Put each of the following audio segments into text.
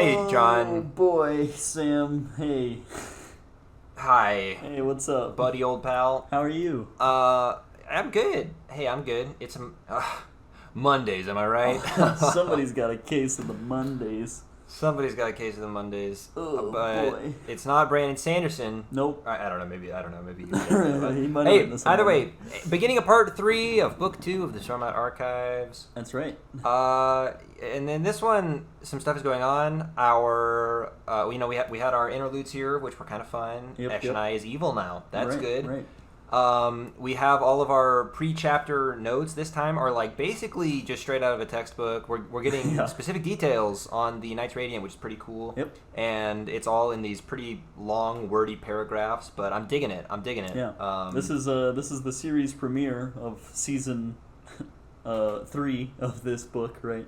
Hey, John. Oh boy, Sam. Hey. Hi, Hey, what's up? buddy, old pal. How are you? I'm good. Hey, I'm good. It's Mondays, am I right? Somebody's got a case of the Mondays. Somebody's got a case of the Mondays. Oh but boy. it's not Brandon Sanderson. Nope. I don't know. Maybe you. He might have Hey, been the same either one. way, beginning of part 3 of book 2 of the Stormlight Archives. That's right. And then this one, some stuff is going on. We had our interludes here, which were kind of fun. Yep, Eshonai is evil now. That's right, good. Right. We have all of our pre-chapter notes this time are like basically just straight out of a textbook. We're getting Yeah. specific details on the Knights Radiant, which is pretty cool. Yep. And it's all in these pretty long, wordy paragraphs, but I'm digging it. Yeah. This is the series premiere of season 3 of this book, right?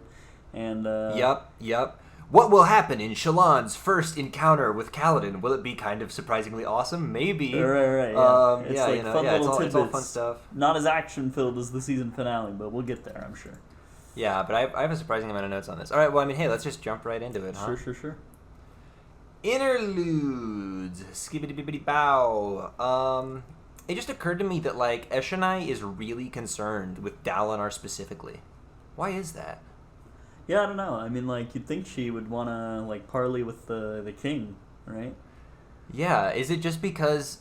And Yep. What will happen in Shallan's first encounter with Kaladin? Will it be kind of surprisingly awesome? Maybe. Right. Yeah. It's yeah, like you know, fun yeah, little it's all tidbits. fun stuff. Not as action filled as the season finale, but we'll get there, I'm sure. Yeah, but I have a surprising amount of notes on this. All right, well, I mean, hey, let's just jump right into it, huh? Sure. Interludes. Skibbity-bibbity-bow. It just occurred to me that, like, Eshonai is really concerned with Dalinar specifically. Why is that? Yeah, I don't know. I mean, like, you'd think she would want to, like, parley with the king, right? Yeah, is it just because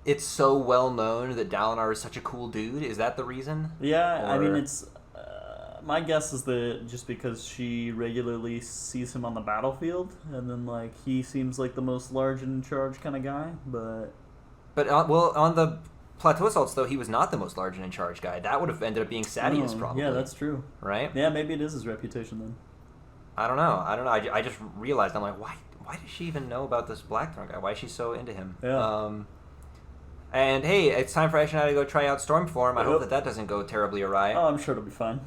it's so well known that Dalinar is such a cool dude? Is that the reason? Yeah, I mean, Or- it's... my guess is that just because she regularly sees him on the battlefield, and then, like, he seems like the most large and in charge kind of guy, but... But, on the Plateau Assaults, though, he was not the most large and in charge guy. That would have ended up being Sadeas, probably. Yeah, that's true. Right? Yeah, maybe it is his reputation, then. I don't know. I just realized, I'm like, why does she even know about this Blackthorn guy? Why is she so into him? Yeah. And hey, it's time for Eshonai to go try out Stormform. I hope Yep. that doesn't go terribly awry. Oh, I'm sure it'll be fine.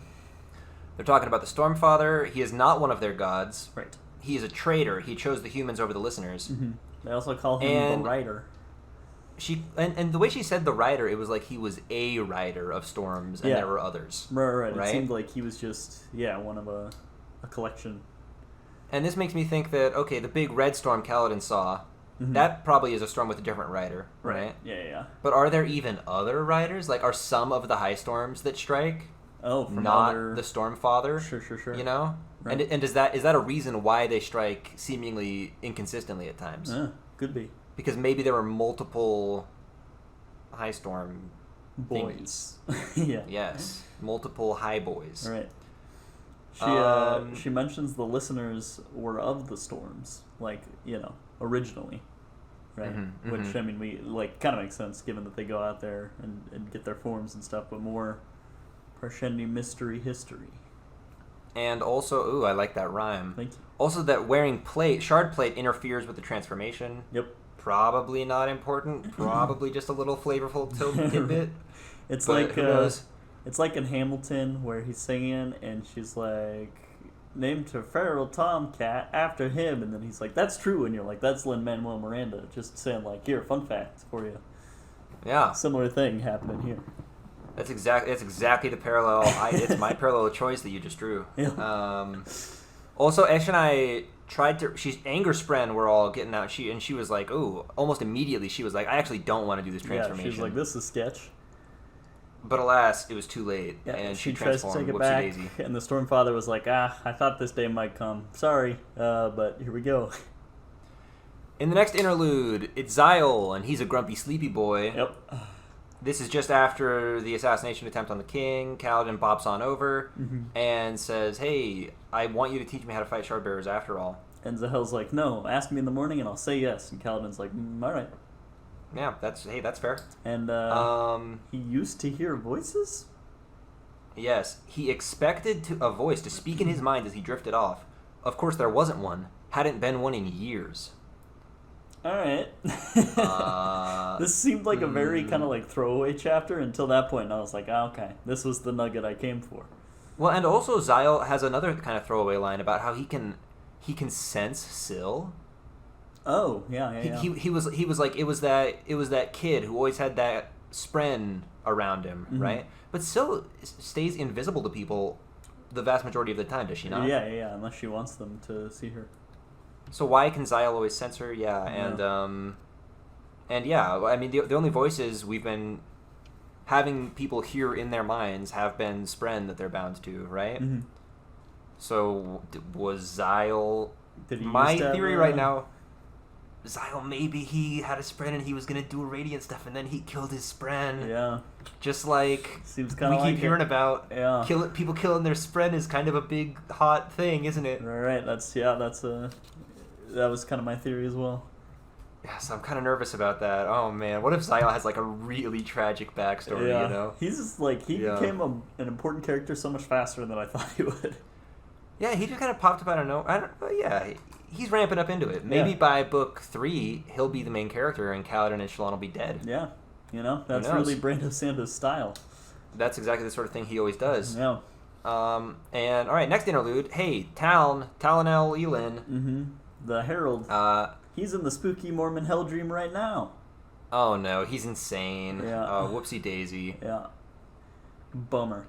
They're talking about the Stormfather. He is not one of their gods. Right. He is a traitor. He chose the humans over the listeners. Mm-hmm. They also call him And- the Rider. And the way she said the rider, it was like he was a rider of storms, and Yeah. there were others. Right. It Right? seemed like he was just, one of a collection. And this makes me think that, okay, the big red storm Kaladin saw, Mhm. that probably is a storm with a different rider, right? Yeah. But are there even other riders? Like, are some of the high storms that strike Oh, from not other... the Stormfather? Sure. You know? Right. And is that a reason why they strike seemingly inconsistently at times? Could be. Because maybe there were multiple high storm Boys. thingies. Yeah. Yes. Multiple high boys. Right. She mentions the listeners were of the storms, like, originally. Right? Mhm, Which, mhm. I mean, we, like, kind of makes sense given that they go out there and get their forms and stuff, but more Parshendi mystery history. And also, ooh, I like that rhyme. Thank you. Also, that wearing shard plate interferes with the transformation. Yep. Probably not important. Probably just a little flavorful tidbit. It's But like who knows? It's like in Hamilton where he's singing and she's like, named her feral tomcat after him, and then he's like, that's true, and you're like, that's Lin-Manuel Miranda just saying, like, here, fun fact for you. Yeah, Similar thing happening here. that's exactly the parallel. It's my parallel of choice that you just drew. Yeah. Also, Eshonai she's anger spren were all getting out. She was like, oh, almost immediately she was like, I actually don't want to do this transformation. Yeah, she was like, this is sketch. But alas, it was too late, Yeah, and she she tries to transformed. take it Whoopsie back, daisy. and the Stormfather was like, I thought this day might come. Sorry, but here we go. In the next interlude, it's Zyle, and he's a grumpy, sleepy boy. Yep. This is just after the assassination attempt on the king. Kaladin bops on over and says, hey, I want you to teach me how to fight shardbearers after all. And Zahel's like, no, ask me in the morning and I'll say yes. And Kaladin's like, all right. Yeah, that's fair. And he used to hear voices? Yes, he expected a voice to speak in his mind as he drifted off. Of course, there wasn't one. Hadn't been one in years. All right. Uh, This seemed like a very kind of like throwaway chapter until that point, and I was like, okay, this was the nugget I came for. Well, and also Zyle has another kind of throwaway line about how he can sense Syl. Oh, yeah. He was like it was that kid who always had that spren around him, right? But Syl stays invisible to people the vast majority of the time, does she not? Yeah, unless she wants them to see her. So why can Xyle always sense her? Yeah, and yeah, I mean, the only voices we've been having people hear in their minds have been Spren that they're bound to, right? Mm-hmm. So was Xyle... Did he My used to have theory a- right now, Xyle, maybe he had a Spren and he was going to do a Radiant stuff and then he killed his Spren. Yeah. Just like Seems we kind of like keep hearing about. Yeah. People killing their Spren is kind of a big, hot thing, isn't it? Right. That was kind of my theory as well. Yeah, so I'm kind of nervous about that. Oh man, what if Xyle has like a really tragic backstory? Yeah. You know, He's just like became an important character so much faster than I thought he would. yeah, he just kind of popped up out of nowhere. Yeah, he's ramping up into it. Maybe by book 3, he'll be the main character, and Kaladin and Shallan will be dead. Yeah. That's knows? really Brando Sando's style. That's exactly the sort of thing he always does. Yeah. And all right, next interlude. Hey, Talonel Elin. Mm-hmm. The Herald. He's in the spooky Mormon hell dream right now. Oh no, he's insane. Yeah. Whoopsie daisy. Yeah. Bummer.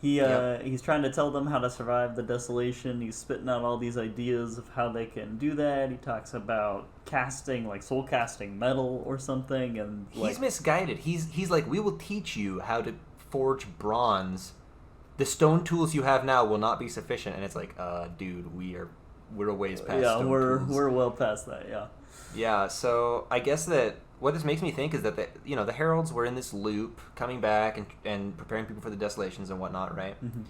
He's trying to tell them how to survive the desolation. He's spitting out all these ideas of how they can do that. He talks about casting, like soul casting metal or something, and he's misguided. He's like, we will teach you how to forge bronze. The stone tools you have now will not be sufficient. And it's like, dude, we're a ways past. Yeah, stone we're tools. well past that. Yeah. Yeah. So I guess that what this makes me think is that the heralds were in this loop, coming back and preparing people for the desolations and whatnot, right? Mm-hmm.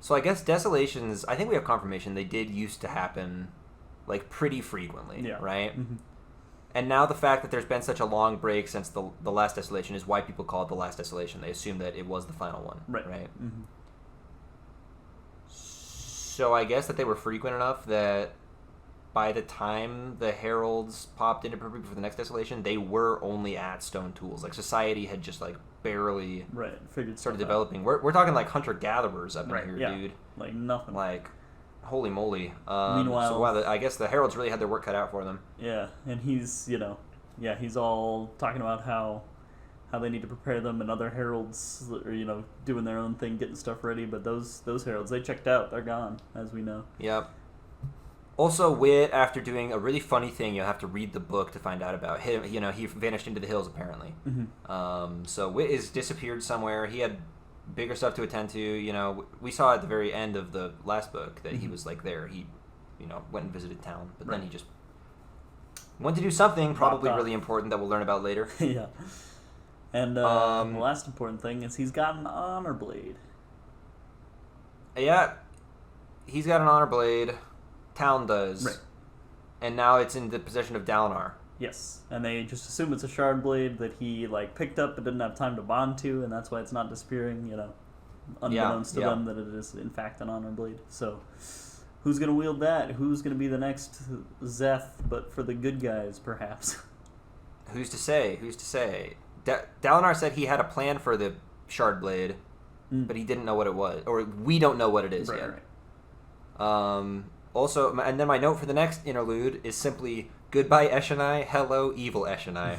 So I guess desolations. I think we have confirmation they did used to happen, like pretty frequently, Yeah. right? Mm-hmm. And now the fact that there's been such a long break since the last desolation is why people call it the last desolation. They assume that it was the final one, right? Mm-hmm. So I guess that they were frequent enough that by the time the heralds popped into prepare for the next desolation, they were only at stone tools. Like society had just like barely figured started stuff developing. We're talking like hunter gatherers up in Right, here, yeah. dude. Like nothing. Like, holy moly. Meanwhile, so wow, I guess the heralds really had their work cut out for them. Yeah, and he's he's all talking about how they need to prepare them, and other heralds are doing their own thing, getting stuff ready. But those heralds, they checked out. They're gone, as we know. Yep. Also, Wit, after doing a really funny thing, you'll have to read the book to find out about him. He vanished into the hills, apparently. Mm-hmm. So Wit is disappeared somewhere. He had bigger stuff to attend to. We saw at the very end of the last book that he was like there. He, went and visited town, but then he just went to do something probably really important that we'll learn about later. Yeah. And the last important thing is he's got an honor blade. Yeah, he's got an honor blade. Town does. Right. And now it's in the possession of Dalinar. Yes, and they just assume it's a shard blade that he picked up but didn't have time to bond to, and that's why it's not disappearing. Unbeknownst to them that it is in fact an honor blade. So, who's gonna wield that? Who's gonna be the next Zeth, but for the good guys, perhaps? Who's to say? Dalinar said he had a plan for the shard blade, but he didn't know what it was, or we don't know what it is yet. Right. Also, and then my note for the next interlude is simply goodbye Eshonai, hello evil Eshonai,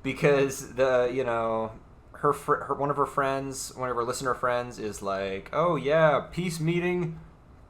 because one of her friends, one of her listener friends, is like, oh yeah, peace meeting,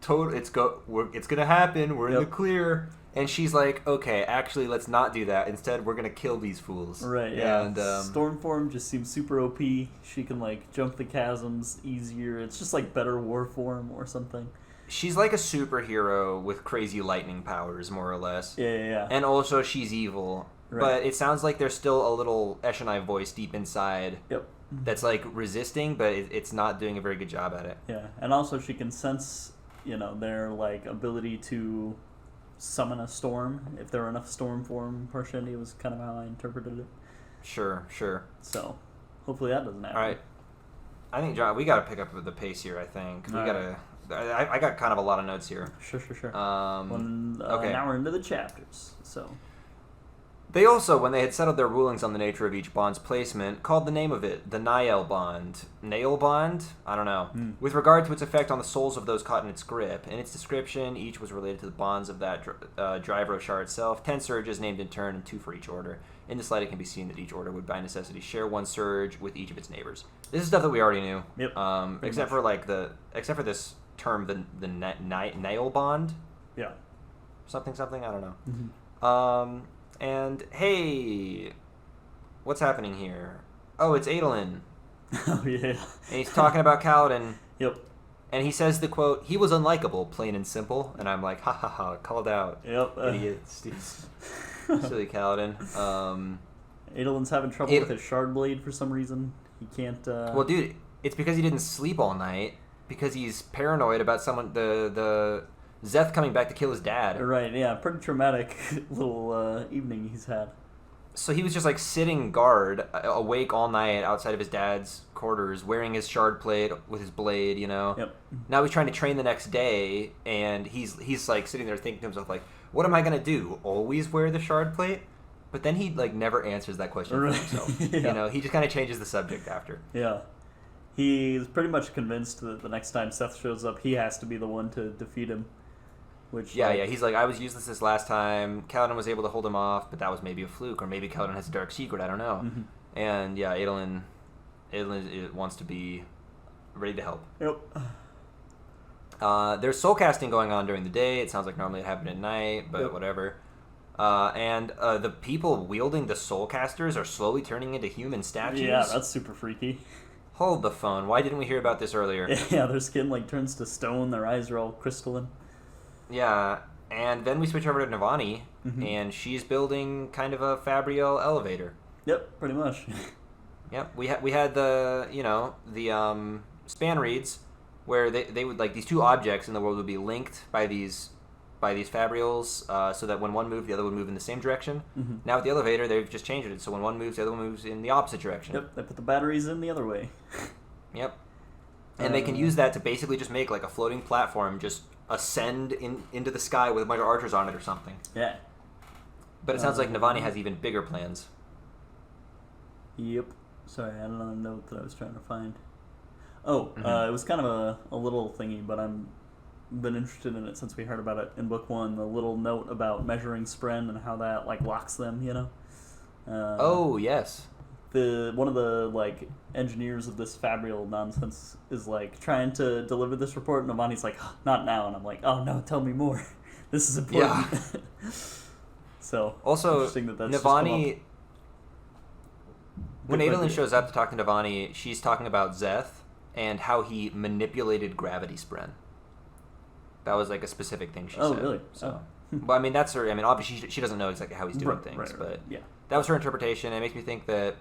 it's gonna happen, we're in the clear. And she's like, okay, actually, let's not do that. Instead, we're going to kill these fools. Right, yeah. And, Stormform just seems super OP. She can, jump the chasms easier. It's just, better war form or something. She's like a superhero with crazy lightning powers, more or less. Yeah. And also, she's evil. Right. But it sounds like there's still a little Eshonai voice deep inside. Yep. That's, resisting, but it's not doing a very good job at it. Yeah, and also she can sense, their, ability to summon a storm, if there were enough storm form Parshendi, was kind of how I interpreted it. Sure. So, hopefully that doesn't happen. All right. I think, John, we got to pick up the pace here, I think. I got kind of a lot of notes here. Sure. Okay. Now we're into the chapters, so... They also, when they had settled their rulings on the nature of each bond's placement, called the name of it the Nael Bond. Nael Bond? I don't know. With regard to its effect on the souls of those caught in its grip. In its description, each was related to the bonds of that Drivro Shar itself. 10 surges named in turn and 2 for each order. In the slide, it can be seen that each order would by necessity share 1 surge with each of its neighbors. This is stuff that we already knew. Yep. Except for this term, the Nael Bond. Yeah. something, I don't know. Mm-hmm. And hey, what's happening here? Oh, it's Adolin. Oh, yeah. And he's talking about Kaladin. Yep. And he says the quote, "He was unlikable, plain and simple." And I'm like, ha ha ha, called out. Yep. Idiots. Silly Kaladin. Adolin's having trouble with his shard blade for some reason. He can't... Well, dude, it's because he didn't sleep all night. Because he's paranoid about the Zeth coming back to kill his dad. Right, yeah. Pretty traumatic little evening he's had. So he was just like sitting guard, awake all night outside of his dad's quarters, wearing his shard plate with his blade, you know? Yep. Now he's trying to train the next day, and he's like sitting there thinking to himself, like, what am I going to do? Always wear the shard plate? But then he like never answers that question for himself. Yeah. You know, he just kind of changes the subject after. Yeah. He's pretty much convinced that the next time Seth shows up, he has to be the one to defeat him. Which, yeah, he's like, I was useless this last time. Kaladin was able to hold him off, but that was maybe a fluke, or maybe Kaladin has a dark secret, I don't know. Mm-hmm. And yeah, Adolin wants to be ready to help. Yep. There's soul casting going on during the day. It sounds like normally it happened at night, but whatever. And the people wielding the soul casters are slowly turning into human statues. Yeah, that's super freaky. Hold the phone. Why didn't we hear about this earlier? Yeah, their skin like turns to stone. Their eyes are all crystalline. Yeah, and then we switch over to Navani, and she's building kind of a Fabrial elevator. Yep, pretty much. Yep, we had the span reeds, where they would like these two objects in the world would be linked by these Fabrials, so that when one moved, the other would move in the same direction. Mm-hmm. Now with the elevator, they've just changed it, so when one moves, the other one moves in the opposite direction. Yep, they put the batteries in the other way. Yep, and they can use that to basically just make like a floating platform, just ascend into the sky with a bunch of archers on it or something. Yeah. But it sounds like Navani has even bigger plans. Yep. Sorry, I had another note that I was trying to find. Oh, it was kind of a little thingy, but I'm been interested in it since we heard about it in book 1. The little note about measuring spren and how that like locks them, you know. Oh yes. One of the like engineers of this Fabrial nonsense is like trying to deliver this report, and Navani's like, oh, not now, and I'm like, oh no, tell me more. This is important. Yeah. So also, interesting that's Navani. When Adolin shows up to talk to Navani, she's talking about Zeth and how he manipulated gravity spren. That was like a specific thing she said. Oh, really? So, well, I mean, that's her. I mean, obviously, she doesn't know exactly how he's doing things, but yeah, that was her interpretation. It makes me think that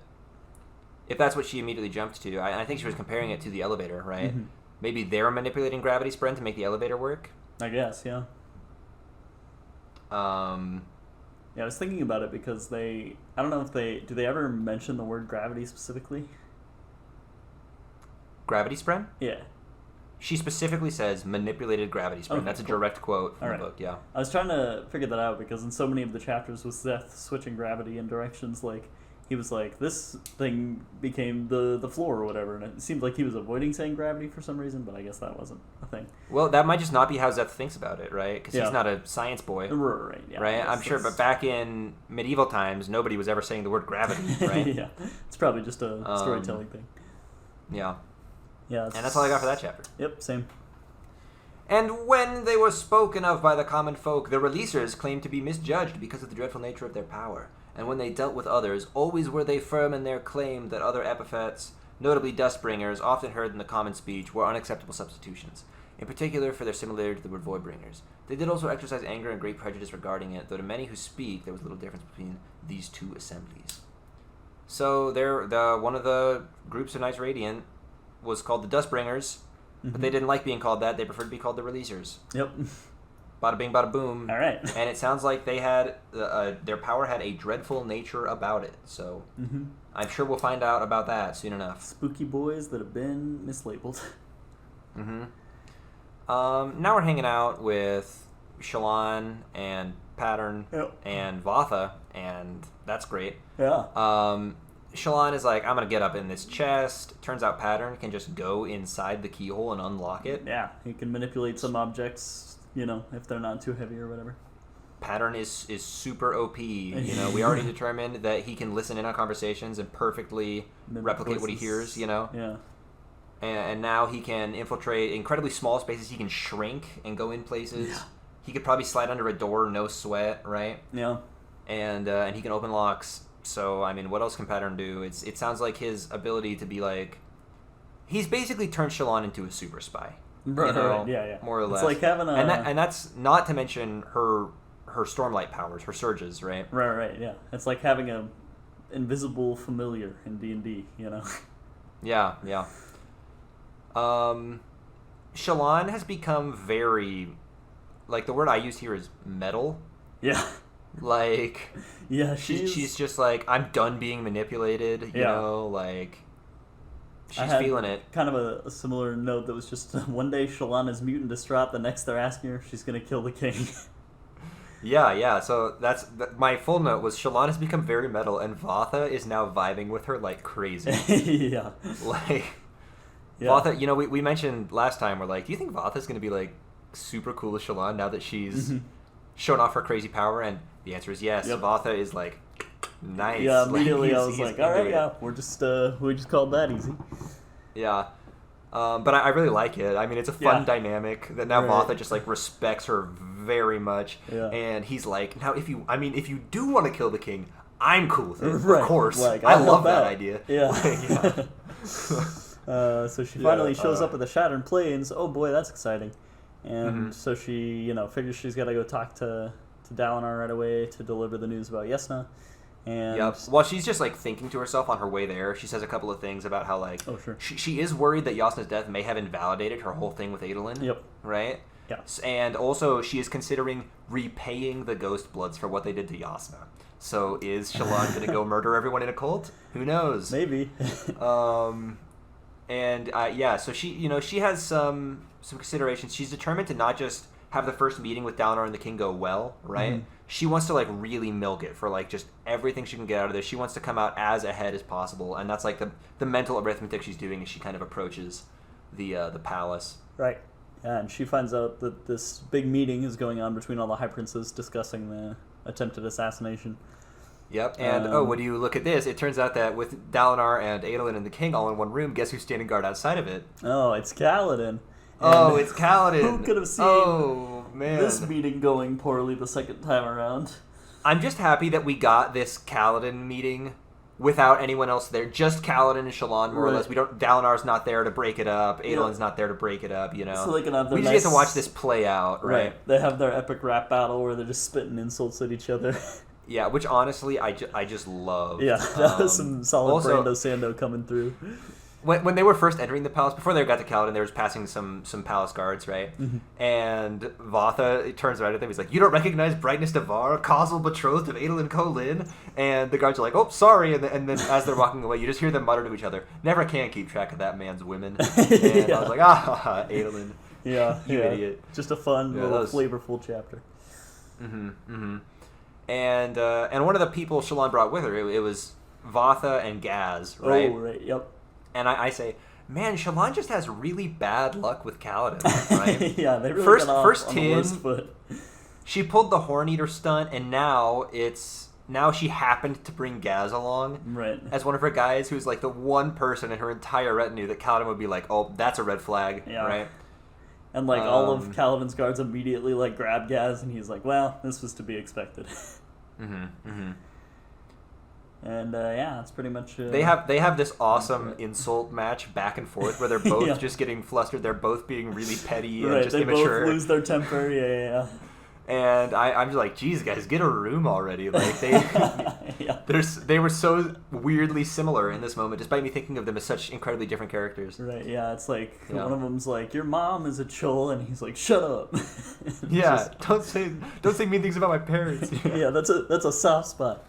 if that's what she immediately jumped to, I think she was comparing it to the elevator, right? Mm-hmm. Maybe they're manipulating gravity spren to make the elevator work. I guess, yeah. Yeah, I was thinking about it because I don't know if do they ever mention the word gravity specifically? Gravity spren? Yeah. She specifically says manipulated gravity spren. Okay, that's a direct quote from the book, yeah. I was trying to figure that out because in so many of the chapters with Zeth switching gravity in directions, like, he was like, this thing became the floor or whatever, and it seemed like he was avoiding saying gravity for some reason, but I guess that wasn't a thing. Well, that might just not be how Zeth thinks about it, right? Because he's not a science boy. Right, yeah. Right? I'm sure, but back in medieval times, nobody was ever saying the word gravity, right? Yeah. It's probably just a storytelling thing. Yeah. Yeah. And that's all I got for that chapter. Yep, same. And when they were spoken of by the common folk, the releasers claimed to be misjudged because of the dreadful nature of their power. And when they dealt with others, always were they firm in their claim that other epithets, notably dustbringers, often heard in the common speech, were unacceptable substitutions, in particular for their similarity to the word voidbringers. They did also exercise anger and great prejudice regarding it, though to many who speak, there was little difference between these two assemblies. So one of the groups of Knights Radiant was called the Dustbringers, but they didn't like being called that. They preferred to be called the Releasers. Yep. Bada bing, bada boom. All right. And it sounds like they had their power had a dreadful nature about it. So I'm sure we'll find out about that soon enough. Spooky boys that have been mislabeled. Now we're hanging out with Shallan and Pattern and Vatha, and that's great. Yeah. Shallan is like, I'm going to get up in this chest. Turns out Pattern can just go inside the keyhole and unlock it. Yeah, he can manipulate some objects, if they're not too heavy or whatever. Pattern is super OP. We already determined that he can listen in on conversations and perfectly replicate what he hears, Yeah. And now he can infiltrate incredibly small spaces. He can shrink and go in places. Yeah. He could probably slide under a door, no sweat, right? Yeah. And he can open locks. So, I mean, what else can Pattern do? It sounds like his ability to be like... He's basically turned Shallan into a super spy. Right, you know, right. Yeah. More or less. It's like having a... And that's not to mention her Stormlight powers, her surges, right? Right, yeah. It's like having a invisible familiar in D&D, you know? Yeah. Shallan has become very... Like, the word I use here is metal. Yeah. Like... Yeah, she's just like, I'm done being manipulated, you know? Like... She's feeling it. Kind of a similar note that was just one day Shallan is mute and distraught, the next they're asking her if she's going to kill the king. Yeah. So my full note was Shallan has become very metal, and Vatha is now vibing with her like crazy. Yeah. Like, Vatha, you know, we mentioned last time, we're like, do you think Vatha's going to be like super cool with Shallan now that she's shown off her crazy power? And the answer is yes. Yep. Vatha is like, nice. Yeah, immediately like, I was like, all right, yeah, we just called that easy. Yeah. But I really like it. I mean, it's a fun dynamic that now Vatha just like respects her very much. Yeah. And he's like, now if you do want to kill the king, I'm cool with it. Right. Of course. Like, I love that idea. Yeah. Like, so she finally shows up at the Shattered Plains. Oh boy, that's exciting. And so she, figures she's got to go talk to Dalinar right away to deliver the news about Yesna. And While she's just like thinking to herself on her way there, she says a couple of things about how like she is worried that Yasna's death may have invalidated her whole thing with Adolin. Yep. Right? Yeah. And also she is considering repaying the Ghost Bloods for what they did to Yasna. So is Shallan going to go murder everyone in a cult? Who knows? Maybe. So she has some considerations. She's determined to not just have the first meeting with Dalinar and the King go well, right? Mm-hmm. She wants to like really milk it for like just everything she can get out of this. She wants to come out as ahead as possible, and that's like the mental arithmetic she's doing as she kind of approaches the palace. Right. Yeah, and she finds out that this big meeting is going on between all the High Princes discussing the attempted assassination. Yep, and when you look at this, it turns out that with Dalinar and Adolin and the King all in one room, guess who's standing guard outside of it? Oh, it's Kaladin. And it's Kaladin. Who could have seen man. this meeting going poorly the second time around? I'm just happy that we got this Kaladin meeting without anyone else there. Just Kaladin and Shallan, more or less. Dalinar's not there to break it up. Adolin's not there to break it up, So they can have we just get to watch this play out, right? They have their epic rap battle where they're just spitting insults at each other. Yeah, which honestly, I just love. Yeah, that was some solid Brando Sando coming through. When they were first entering the palace, before they got to Kaladin, they were passing some palace guards, right? Mm-hmm. And Vatha turns around at them. He's like, "You don't recognize Brightness Devar, causal betrothed of Adolin Kholin?" And the guards are like, "Oh, sorry." And then as they're walking away, you just hear them mutter to each other, "Never can keep track of that man's women." And I was like, Adolin. Yeah, you idiot. Just a fun little flavorful chapter. And one of the people Shallan brought with her, it was Vatha and Gaz, right? Oh, right, yep. And I say, man, Shallan just has really bad luck with Kaladin, right? Yeah, they really got off first on the worst foot. She pulled the Horn Eater stunt, and now she happened to bring Gaz along as one of her guys, who's like the one person in her entire retinue that Kaladin would be like, oh, that's a red flag, right? And like all of Kaladin's guards immediately like grab Gaz, and he's like, well, this was to be expected. And it's pretty much. They have this awesome insult match back and forth where they're both just getting flustered. They're both being really petty and just immature. They both lose their temper. Yeah. And I'm just like, geez, guys, get a room already. Like they were so weirdly similar in this moment, despite me thinking of them as such incredibly different characters. Right? Yeah, it's like one of them's like, your mom is a chol, and he's like, shut up. Don't say mean things about my parents. Yeah, that's a soft spot.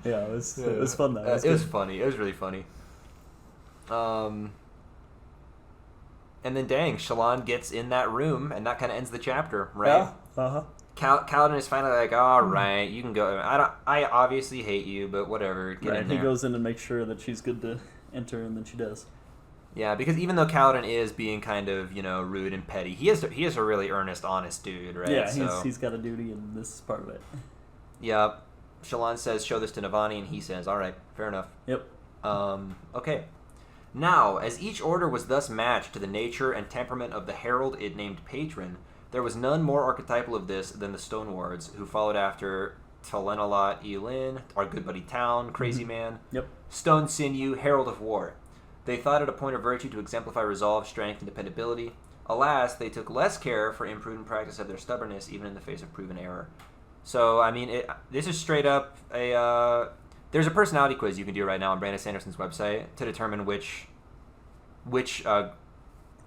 Yeah, it was fun though. It was funny. It was really funny. And then Shallan gets in that room, and that kind of ends the chapter, right? Yeah. Kaladin is finally like, all right, you can go. I obviously hate you, but whatever. Get in there. He goes in and makes sure that she's good to enter, and then she does. Yeah, because even though Kaladin is being kind of rude and petty, he is a really earnest, honest dude, right? Yeah, he's got a duty, and this is part of it. Yeah. Shallan says, show this to Navani, and he says, all right, fair enough. Yep. Okay. Now, as each order was thus matched to the nature and temperament of the herald it named patron, There was none more archetypal of this than the Stonewards, who followed after Talenalot Elin, our good buddy Town, Crazy Man, Yep. Stone Sinew, Herald of War. They thought it a point of virtue to exemplify resolve, strength, and dependability. Alas, they took less care for imprudent practice of their stubbornness, even in the face of proven error. So, I mean, this is straight up a... there's a personality quiz you can do right now on Brandon Sanderson's website to determine which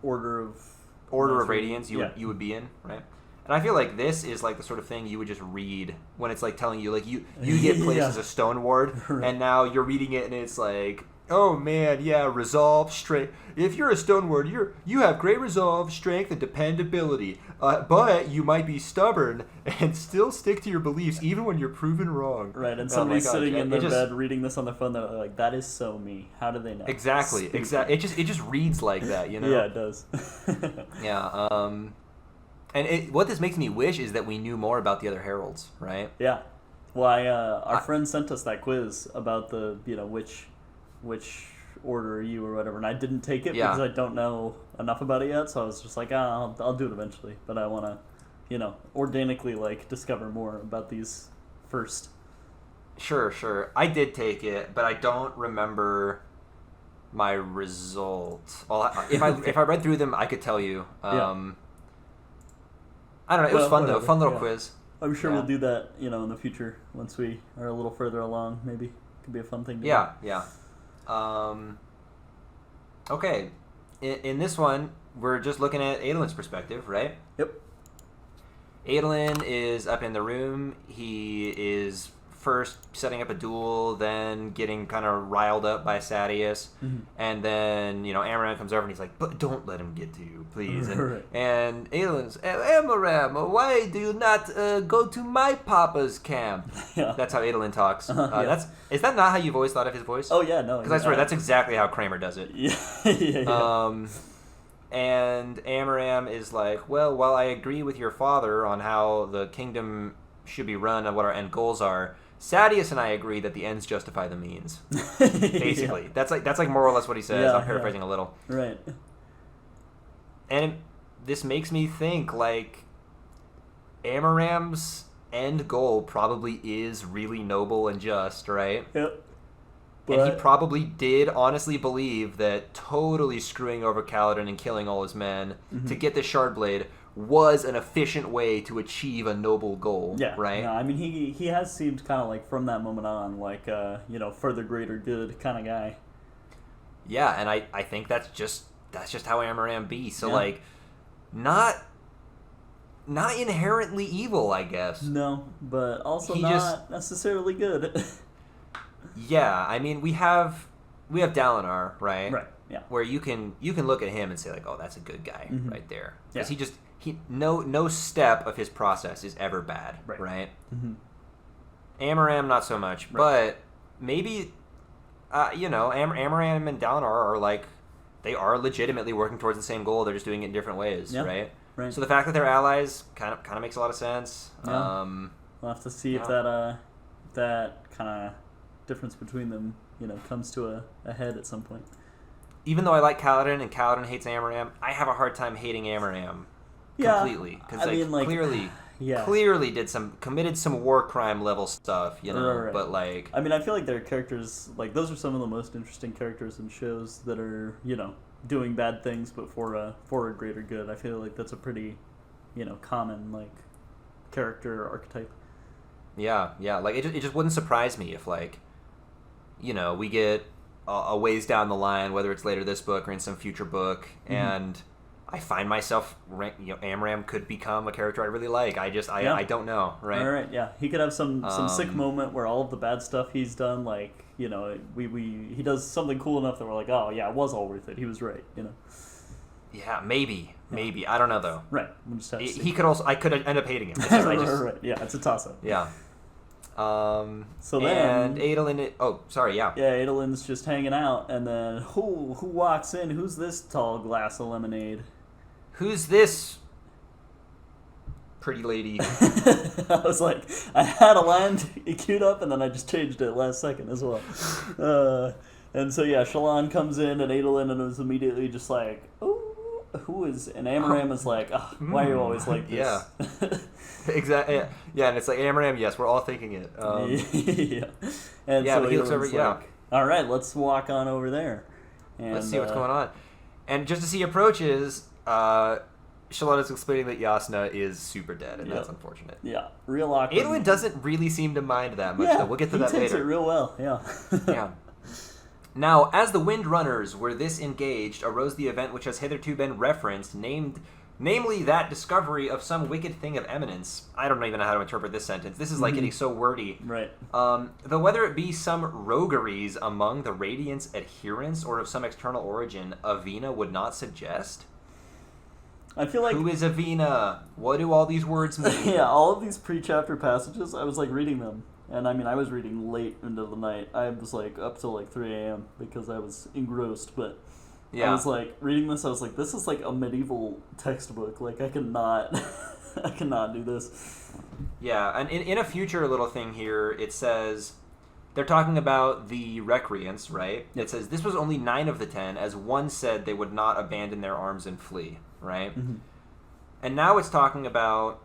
order of Radiance you would be in, right? And I feel like this is like the sort of thing you would just read when it's like telling you, like, you get placed as a Stone Ward, and now you're reading it and it's like, oh man, yeah, resolve, strength. If you're a Stone Ward, you have great resolve, strength, and dependability. But you might be stubborn and still stick to your beliefs even when you're proven wrong. Right, and somebody's sitting in their bed reading this on their phone. They're like, "That is so me. How do they know?" Exactly. It just reads like that, you know. Yeah, it does. Yeah. And what this makes me wish is that we knew more about the other heralds, right? Yeah. Well, our friend sent us that quiz about the which order are you or whatever, and I didn't take it because I don't know enough about it yet, so I was just like, I'll do it eventually, but I want to, organically, like, discover more about these first. Sure. I did take it, but I don't remember my result. Well, if I read through them, I could tell you. I don't know. It was fun, though. Fun little quiz. I'm sure we'll do that, in the future once we are a little further along, maybe. Could be a fun thing to do. Yeah. Okay, in this one, we're just looking at Adolin's perspective, right? Yep. Adolin is up in the room. He is first setting up a duel, then getting kind of riled up by Sadius, and then, Amaram comes over and he's like, "But don't let him get to you, please." And Adolin's, "Amaram, why do you not go to my papa's camp?" Yeah. That's how Adolin talks. Is that not how you've always thought of his voice? Oh, yeah, no. Because I swear, that's exactly how Kramer does it. Yeah. And Amaram is like, "Well, while I agree with your father on how the kingdom should be run and what our end goals are, Sadius and I agree that the ends justify the means." Basically, that's like more or less what he says. I'm paraphrasing a little. Right. And this makes me think, like, Amaram's end goal probably is really noble and just, right? Yep. And he probably did honestly believe that totally screwing over Kaladin and killing all his men to get the Shardblade was an efficient way to achieve a noble goal, right? Yeah, I mean, he has seemed kind of like, from that moment on, like, for the greater good kind of guy. Yeah, and I think that's just how Amaram be. So, like, not inherently evil, I guess. No, but also not necessarily good. Yeah, I mean, we have Dalinar, right? Right. Yeah. Where you can look at him and say, like, "Oh, that's a good guy right there." Because no step of his process is ever bad, right? Amaram, not so much, but maybe, Amaram and Dalinar are like, they are legitimately working towards the same goal. They're just doing it in different ways, right? Right. So the fact that they're allies kind of makes a lot of sense. Yeah. We'll have to see if that kind of difference between them, comes to a head at some point. Even though I like Kaladin and Kaladin hates Amaram, I have a hard time hating Amaram completely, because clearly committed some war crime level stuff, Right. But like, I mean, I feel like their characters, like, those are some of the most interesting characters in shows that are, doing bad things but for a greater good. I feel like that's a pretty, common, like, character archetype. Yeah, like, it just wouldn't surprise me if, like, we get a ways down the line, whether it's later this book or in some future book, and I find myself, Amaram could become a character I really like. I don't know, right? All right, yeah. He could have some sick moment where all of the bad stuff he's done, like, he does something cool enough that we're like, oh, yeah, it was all worth it. He was right, Yeah, maybe. I don't know, though. Right. We'll just have to see. He could also, I could end up hating him. Right. Yeah, it's a toss-up. Yeah. So then, and Adolin. Yeah, Adolin's just hanging out, and then who walks in? Who's this tall glass of lemonade? Who's this pretty lady? I was like, I had a line queued up, and then I just changed it last second as well. And so Shallan comes in, and Adolin, and was immediately just like, ooh, who is... And Amaram is like, oh, why are you always like this? Yeah. Exactly. Yeah, and it's like, Amaram, yes, we're all thinking it. Yeah. And yeah, so but he looks over, like, all right, let's walk on over there. And, let's see what's going on. And just as he approaches, Shallan is explaining that Jasnah is super dead, and that's unfortunate. Yeah, real awkward. Adolin doesn't really seem to mind that much, though. We'll get to that later. He takes it real well, yeah. Yeah. Now, as the Windrunners were this engaged, arose the event which has hitherto been referenced, namely that discovery of some wicked thing of eminence. I don't even know how to interpret this sentence. This is like getting so wordy. Right. Though whether it be some rogueries among the Radiance adherents or of some external origin, Avina would not suggest. I feel like... Who is Avina? What do all these words mean? Yeah, all of these pre-chapter passages, I was like reading them. And I mean, I was reading late into the night. I was like up till like 3 a.m. because I was engrossed. But I was like reading this. I was like, this is like a medieval textbook. Like I cannot, I cannot do this. Yeah, and in a future little thing here, it says they're talking about the recreants, right? It says this was only 9 of the 10, as one said they would not abandon their arms and flee, right? Mm-hmm. And now it's talking about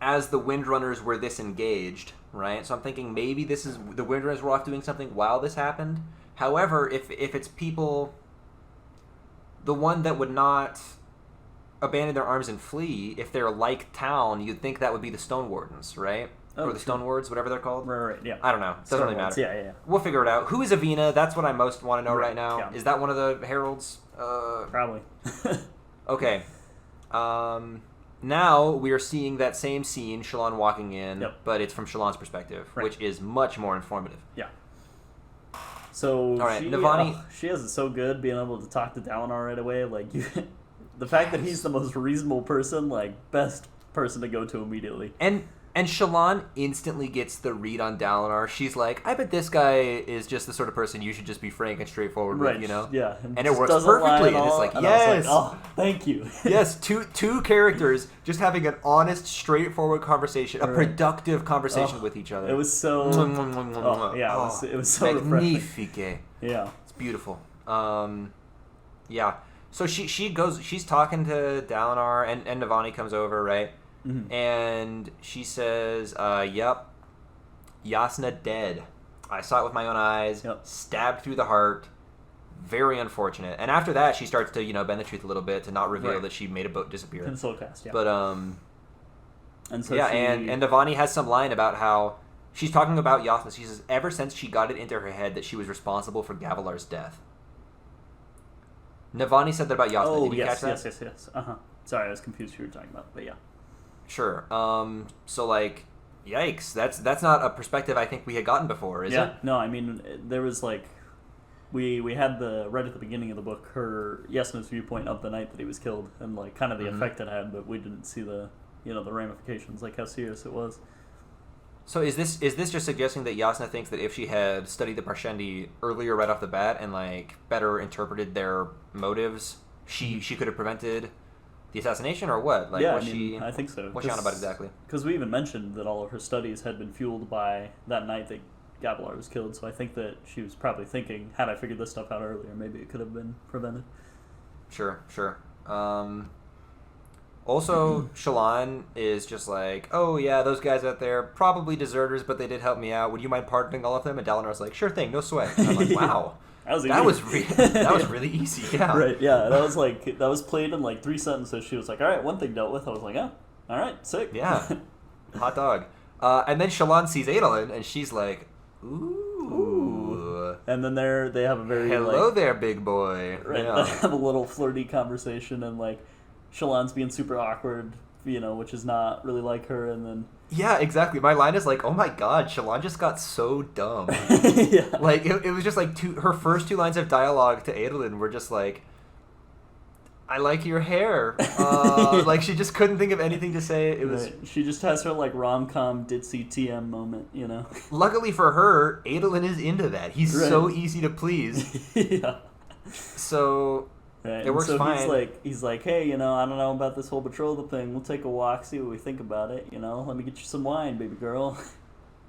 as the Windrunners were this engaged, right? So I'm thinking maybe this is the Windrunners were off doing something while this happened. However, if it's people, the one that would not abandon their arms and flee, if they're like town, you'd think that would be the Stone Wardens, right? Oh, or the Stone Wards, whatever they're called. Right, yeah. I don't know. It doesn't really matter. Yeah. We'll figure it out. Who is Avina? That's what I most want to know right now. Yeah. Is that one of the heralds? Probably. Okay. Now we are seeing that same scene, Shallan walking in, but it's from Shallan's perspective, which is much more informative. Yeah. So all right, Navani, she has it so good being able to talk to Dalinar right away. Like the fact that he's the most reasonable person, like best person to go to immediately. And Shallan instantly gets the read on Dalinar. She's like, I bet this guy is just the sort of person you should just be frank and straightforward with, you know? Yeah. And it works perfectly. And it's like, yes. Like, oh, thank you. Yes, two characters just having an honest, straightforward conversation, a productive conversation with each other. It was so... it was so magnifique. Yeah. It's beautiful. Yeah. So she's talking to Dalinar, and Navani comes over, right? Mm-hmm. And she says, yep, Jasnah dead. I saw it with my own eyes, stabbed through the heart. Very unfortunate. And after that, she starts to, bend the truth a little bit to not reveal that she made a boat disappear. In Soulcast, yeah. But, and so and Navani has some line about how she's talking about Jasnah. She says, ever since she got it into her head that she was responsible for Gavilar's death. Navani said that about Jasnah. Oh, did you catch that? Yes. Uh-huh. Sorry, I was confused who you were talking about, but yeah. Sure. So like, yikes. That's not a perspective I think we had gotten before, is it? Yeah. No, I mean, there was like, we had right at the beginning of the book, her Jasnah's viewpoint of the night that he was killed, and like kind of the effect it had, but we didn't see the the ramifications, like how serious it was. So is this just suggesting that Jasnah thinks that if she had studied the Parshendi earlier right off the bat and like better interpreted their motives, she could have prevented the assassination, or what? Like, yeah, I think so. What's she on about exactly? Because we even mentioned that all of her studies had been fueled by that night that Gavilar was killed, so I think that she was probably thinking, had I figured this stuff out earlier, maybe it could have been prevented. Sure. Also, Shallan is just like, oh yeah, those guys out there, probably deserters, but they did help me out. Would you mind pardoning all of them? And Dalinar's like, sure thing, no sweat. And I'm like, wow. That was really easy. Yeah. Right. Yeah. That was played in like 3 sentences. She was like, "All right, one thing dealt with." I was like, "Oh, all right, sick." Yeah. Hot dog. And then Shallan sees Adolin, and she's like, "Ooh." And then they have a very hello there, big boy. Right. Yeah. They have a little flirty conversation, and like Shallan's being super awkward, which is not really like her, and then. Yeah, exactly. My line is like, oh my god, Shallan just got so dumb. Yeah. Like, it was just like her first 2 lines of dialogue to Adolin were just like, I like your hair. Like, she just couldn't think of anything to say. It was. She just has her, like, rom-com ditzy TM moment, Luckily for her, Adolin is into that. He's so easy to please. Yeah. So... Right. It works fine. He's like, hey, I don't know about this whole betrothal thing. We'll take a walk, see what we think about it. Let me get you some wine, baby girl.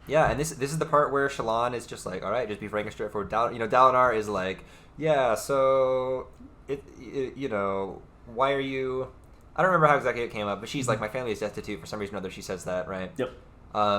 Yeah, and this is the part where Shallan is just like, all right, just be frank and straightforward. Dalinar is like, yeah, so why are you? I don't remember how exactly it came up, but she's like, my family is destitute for some reason or other. She says that, right? Yep.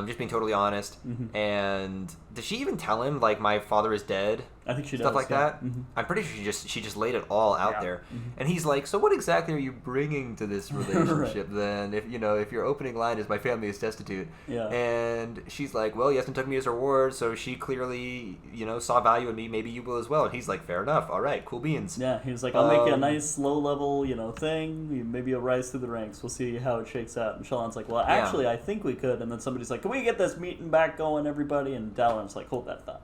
Just being totally honest. And does she even tell him like my father is dead? I think she does. Stuff like that. I'm pretty sure she just laid it all out there. And he's like, so what exactly are you bringing to this relationship then? If if your opening line is my family is destitute. Yeah. And she's like, well, Yeston took me as a reward, so she clearly saw value in me. Maybe you will as well. And he's like, fair enough. All right, cool beans. Yeah. He was like, I'll make you a nice low level thing. Maybe you'll rise through the ranks. We'll see how it shakes out. And Shallan's like, well, actually, I think we could. And then somebody's like, can we get this meeting back going, everybody? And Dalinar's like, hold that thought.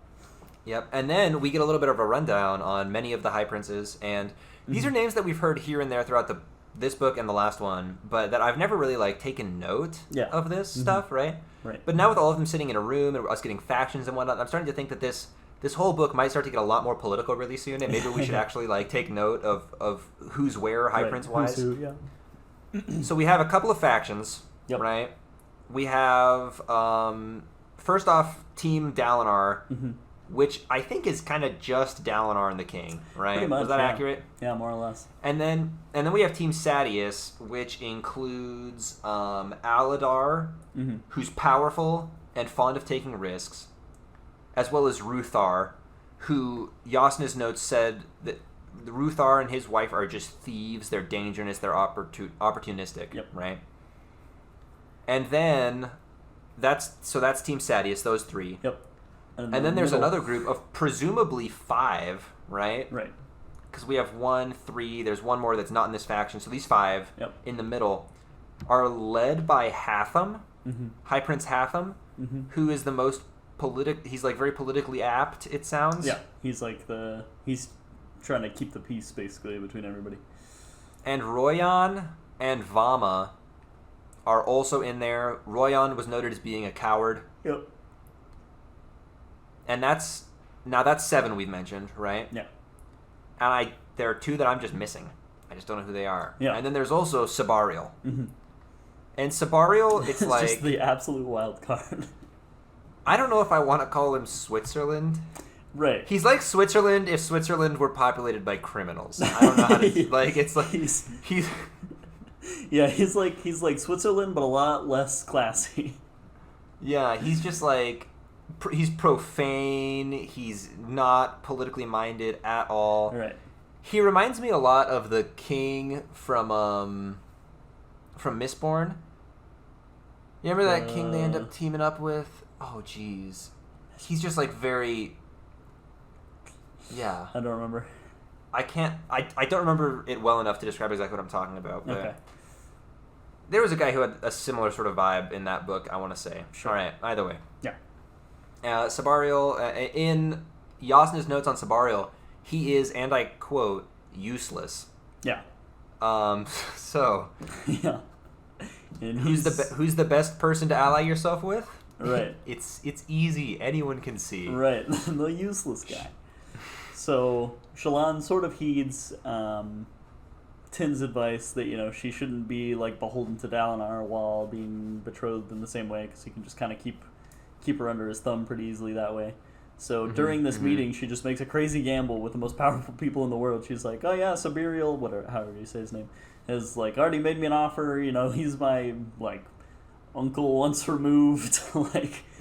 Yep, and then we get a little bit of a rundown on many of the High Princes, and these are names that we've heard here and there throughout this book and the last one, but that I've never really taken note of this stuff, right? Right. But now with all of them sitting in a room and us getting factions and whatnot, I'm starting to think that this whole book might start to get a lot more political really soon, and maybe we should actually take note of who's where High Prince wise. Who's who, yeah. So we have a couple of factions, right? We have first off Team Dalinar. Which I think is kind of just Dalinar and the King, right? Pretty much, Was that accurate? Yeah, more or less. And then we have Team Sadeas, which includes Aladar, who's powerful and fond of taking risks, as well as Ruthar, who Yasna's notes said that Ruthar and his wife are just thieves. They're dangerous. They're opportunistic, right? And then that's Team Sadeas. Those three. Yep. And then there's another group of presumably 5, right? Right. Because we have 1, 3, there's one more that's not in this faction. So these 5 in the middle are led by Hatham, High Prince Hatham, who is the most he's very politically apt, it sounds. Yeah, he's he's trying to keep the peace basically between everybody. And Royan and Vama are also in there. Royan was noted as being a coward. Yep. And that's 7 we've mentioned, right? Yeah. And there are 2 that I'm just missing. I just don't know who they are. Yeah. And then there's also Sabarial. And Sabarial, it's like... just the absolute wild card. I don't know if I want to call him Switzerland. Right. He's like Switzerland if Switzerland were populated by criminals. I don't know how to... it's like... He's yeah, he's like Switzerland, but a lot less classy. Yeah, he's just like... He's profane. He's not politically minded at all. Right. He reminds me a lot of the king from Mistborn. You remember that king they end up teaming up with? Oh, jeez. He's just very... Yeah. I don't remember. I don't remember it well enough to describe exactly what I'm talking about. But okay. There was a guy who had a similar sort of vibe in that book, I want to say. Sure. All right, either way. Yeah. Sabarial, in Yasna's notes on Sabarial, he is, and I quote, useless. Yeah. So. Yeah. And who's the best person to ally yourself with? Right. It's easy. Anyone can see. Right. The useless guy. So Shallan sort of heeds Tin's advice that she shouldn't be beholden to Dalinar while being betrothed in the same way, because he can just kind of keep her under his thumb pretty easily that way. So during this meeting, she just makes a crazy gamble with the most powerful people in the world. She's like, oh yeah, Sabarial, however you say his name, has already made me an offer. He's my uncle once removed.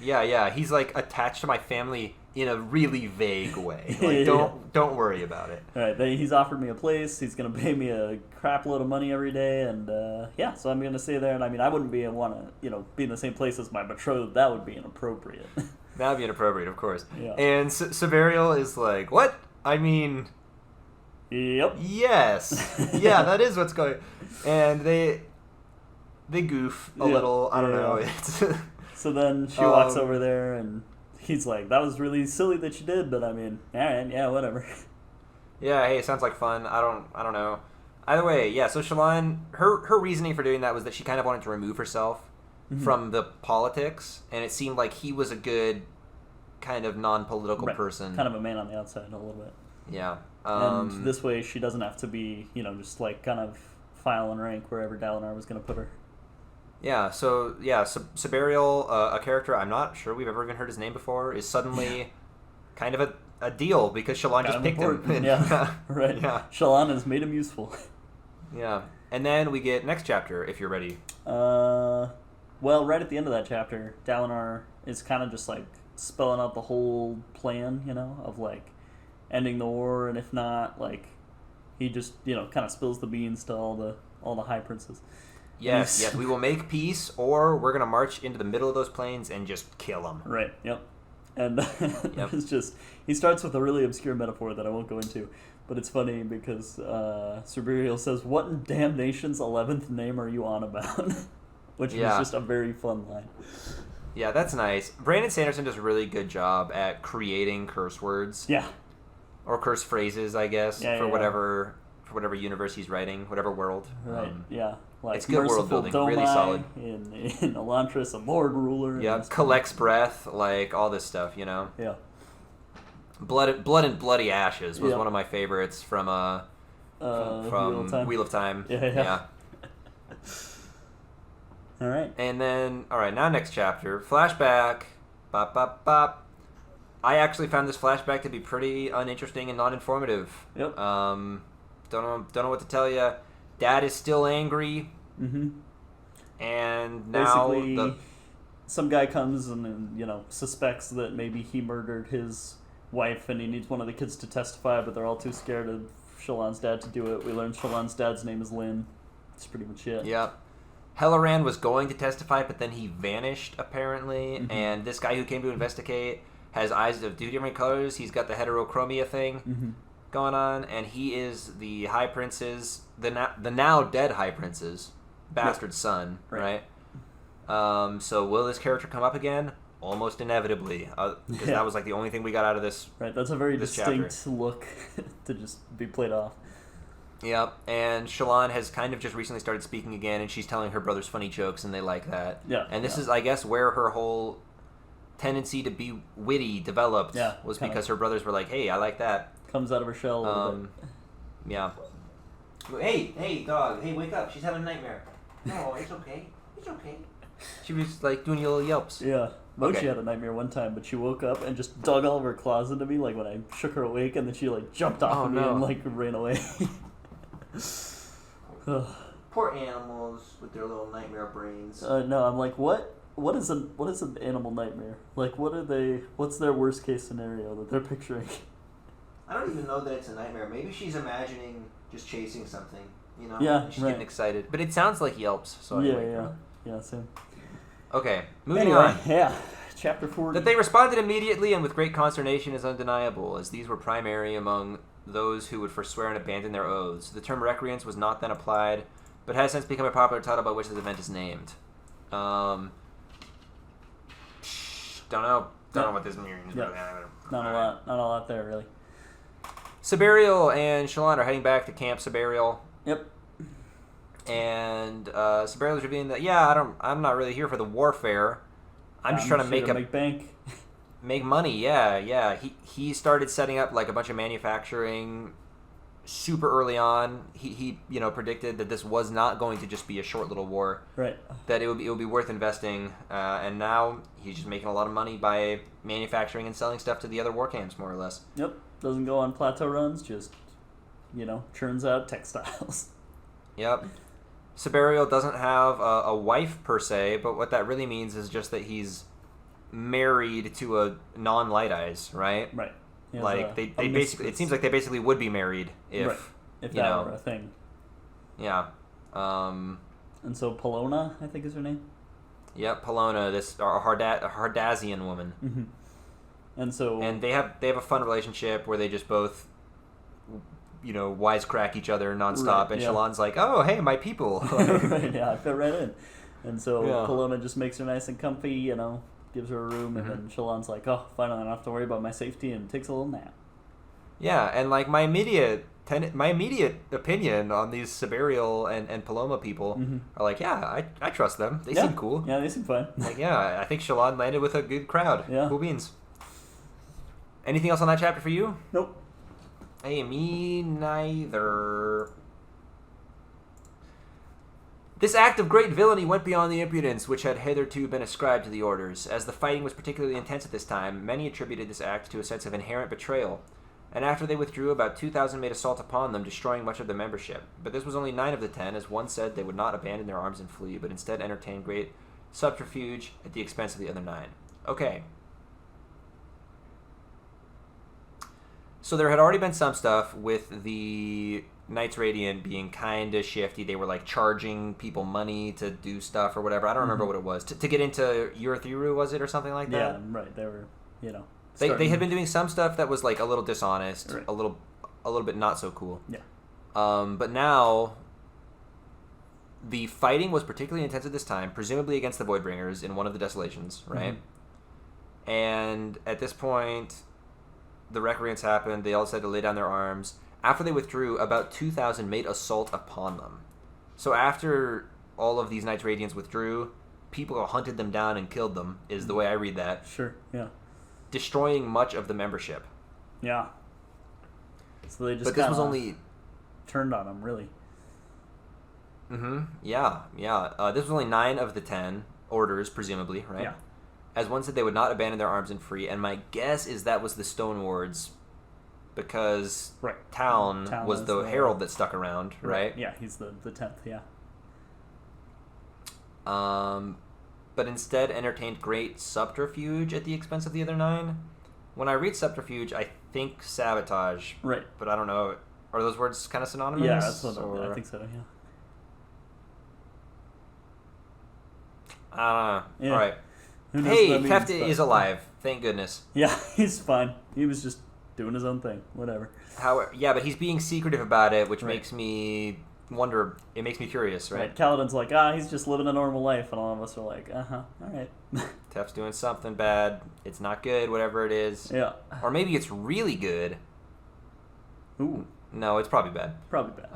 Yeah, he's attached to my family in a really vague way. Don't worry about it. All right, he's offered me a place. He's gonna pay me a crap load of money every day, and so I'm gonna stay there. And I wouldn't want to be in the same place as my betrothed. That would be inappropriate. That would be inappropriate, of course. Yeah. And Sabarial is like, what? Yep. Yes. Yeah, that is what's going. And they goof a little. I don't know. So then she walks over there, and he's like, that was really silly that you did, but all right, yeah, whatever. Yeah, hey, it sounds like fun. I don't know. Either way, yeah, so Shallan, her reasoning for doing that was that she kind of wanted to remove herself from the politics, and it seemed like he was a good kind of non-political person. Kind of a man on the outside a little bit. Yeah. And this way she doesn't have to be, just kind of file and rank wherever Dalinar was going to put her. Yeah, so, Sabarial, a character I'm not sure we've ever even heard his name before, is suddenly kind of a deal because Shallan just picked him. Yeah, right. Yeah. Shallan has made him useful. Yeah. And then we get next chapter, if you're ready. Well, right at the end of that chapter, Dalinar is kind of just like spelling out the whole plan, of like ending the war, and if not, like he just kind of spills the beans to all the high princes. Yes, we will make peace, or we're gonna march into the middle of those plains and just kill them. Right. Yep. And it's just he starts with a really obscure metaphor that I won't go into, but it's funny because Sir says, "What in damnation's 11th name are you on about?" Which is just a very fun line. Yeah, that's nice. Brandon Sanderson does a really good job at creating curse words. Yeah. Or curse phrases, I guess, for whatever universe he's writing, whatever world. Right. Yeah. Like it's good world building, Domai, really solid. In Elantris, a Lord Ruler. Yeah, collects breath, like all this stuff, Yeah. Blood and Bloody Ashes was one of my favorites from Wheel of Time. Yeah. All right. And then, now next chapter, flashback. Bop, bop, bop. I actually found this flashback to be pretty uninteresting and non-informative. Yep. Don't know what to tell you. Dad is still angry. Mm-hmm. And now basically, some guy comes and suspects that maybe he murdered his wife, and he needs one of the kids to testify, but they're all too scared of Shallan's dad to do it. We learn Shallan's dad's name is Lyn. That's pretty much it. Yep. Helleran was going to testify, but then he vanished, apparently. Mm-hmm. And this guy who came to investigate has eyes of 2 different colors. He's got the heterochromia thing going on, and he is the High Prince's, the now dead High Prince's bastard son, right? So will this character come up again? Almost inevitably, because that was like the only thing we got out of this. Right, that's a very distinct chapter. Look to just be played off. Yep, and Shallan has kind of just recently started speaking again, and she's telling her brothers funny jokes, and they like that. Yeah, and this is, I guess, where her whole tendency to be witty developed. Was because her brothers were like, "Hey, I like that." Comes out of her shell a little bit. Yeah. Hey, dog. Hey, wake up. She's having a nightmare. No, it's okay. It's okay. She was like doing your little yelps. Yeah. Mochi had a nightmare one time, but she woke up and just dug all of her claws into me, like when I shook her awake, and then she like jumped off of me and like ran away. Poor animals with their little nightmare brains. No, I'm like, what is an animal nightmare? Like, what's their worst case scenario that they're picturing? I don't even know that it's a nightmare. Maybe she's imagining just chasing something, Yeah, she's getting excited. But it sounds like yelps, so yeah, same. Okay, moving on. Yeah, chapter 40. That they responded immediately and with great consternation is undeniable, as these were primary among those who would forswear and abandon their oaths. The term recreance was not then applied, but has since become a popular title by which this event is named. Don't know what this means. Yep. Not a lot there, really. Sabariel and Shallan are heading back to Camp Sabariel. Yep. And Sabariel is revealing that, I'm not really here for the warfare. I'm just trying to make bank. Make money, yeah. He started setting up like a bunch of manufacturing super early on. He predicted that this was not going to just be a short little war. Right. That it would be worth investing. And now he's just making a lot of money by manufacturing and selling stuff to the other war camps, more or less. Yep. Doesn't go on plateau runs, just churns out textiles. Yep. Sabariel doesn't have a wife per se, but what that really means is just that he's married to a non-Light Eyes, right? Right. Like they basically, it seems like they basically would be married if that were a thing. Yeah. And so Pelona, I think is her name. Yep, Pelona, this Hardazian woman. Mm-hmm. And they have a fun relationship where they just both wisecrack each other nonstop, and Shallan's like, "Oh, hey, my people." Right, yeah, I fit right in. And so Pelona just makes her nice and comfy, gives her a room, and then Shallan's like, "Oh, finally, I don't have to worry about my safety," and takes a little nap. Yeah, and like my immediate opinion on these Sabariel and Paloma people are like, I trust them. They seem cool. Yeah, they seem fun. Like, I think Shallan landed with a good crowd. Yeah. Cool beans. Anything else on that chapter for you? Nope. Hey, me neither. This act of great villainy went beyond the impudence which had hitherto been ascribed to the orders. As the fighting was particularly intense at this time, many attributed this act to a sense of inherent betrayal, and after they withdrew, about 2,000 made assault upon them, destroying much of their membership. But this was only 9 of the 10, as one said they would not abandon their arms and flee, but instead entertain great subterfuge at the expense of the other 9. Okay. So there had already been some stuff with the Knights Radiant being kind of shifty. They were like charging people money to do stuff or whatever. I don't remember what it was. To get into your thru, was it, or something like that? Yeah, right. They were, They had been doing some stuff that was like a little dishonest, right. a little bit not so cool. Yeah. But now the fighting was particularly intense at this time, presumably against the Voidbringers in one of the Desolations, right? Mm-hmm. And at this point, the recreants happened. They all decided to lay down their arms. After they withdrew, about 2,000 made assault upon them. So after all of these Knights Radiants withdrew, people hunted them down and killed them, is the way I read that. Sure, yeah. Destroying much of the membership. Yeah. So they just But this was only... turned on them, really. Mm-hmm. Yeah. This was only 9 of the 10 orders, presumably, right? Yeah. As one said, they would not abandon their arms and free, and my guess is that was the Stone Wards, because Town was the herald that stuck around, right? Yeah, he's the 10th, yeah. But instead entertained great subterfuge at the expense of the other 9. When I read subterfuge, I think sabotage. Right. But I don't know. Are those words kind of synonymous? Yeah, that's what I think so, yeah. I don't know. Yeah. All right. Hey, Teft is alive. Thank goodness. Yeah, he's fine. He was just doing his own thing. Whatever. Yeah, but he's being secretive about it, which makes me wonder. It makes me curious, right? Kaladin's like, he's just living a normal life, and all of us are like, all right. Teft's doing something bad. It's not good, whatever it is. Yeah. Or maybe it's really good. Ooh. No, it's probably bad. Probably bad.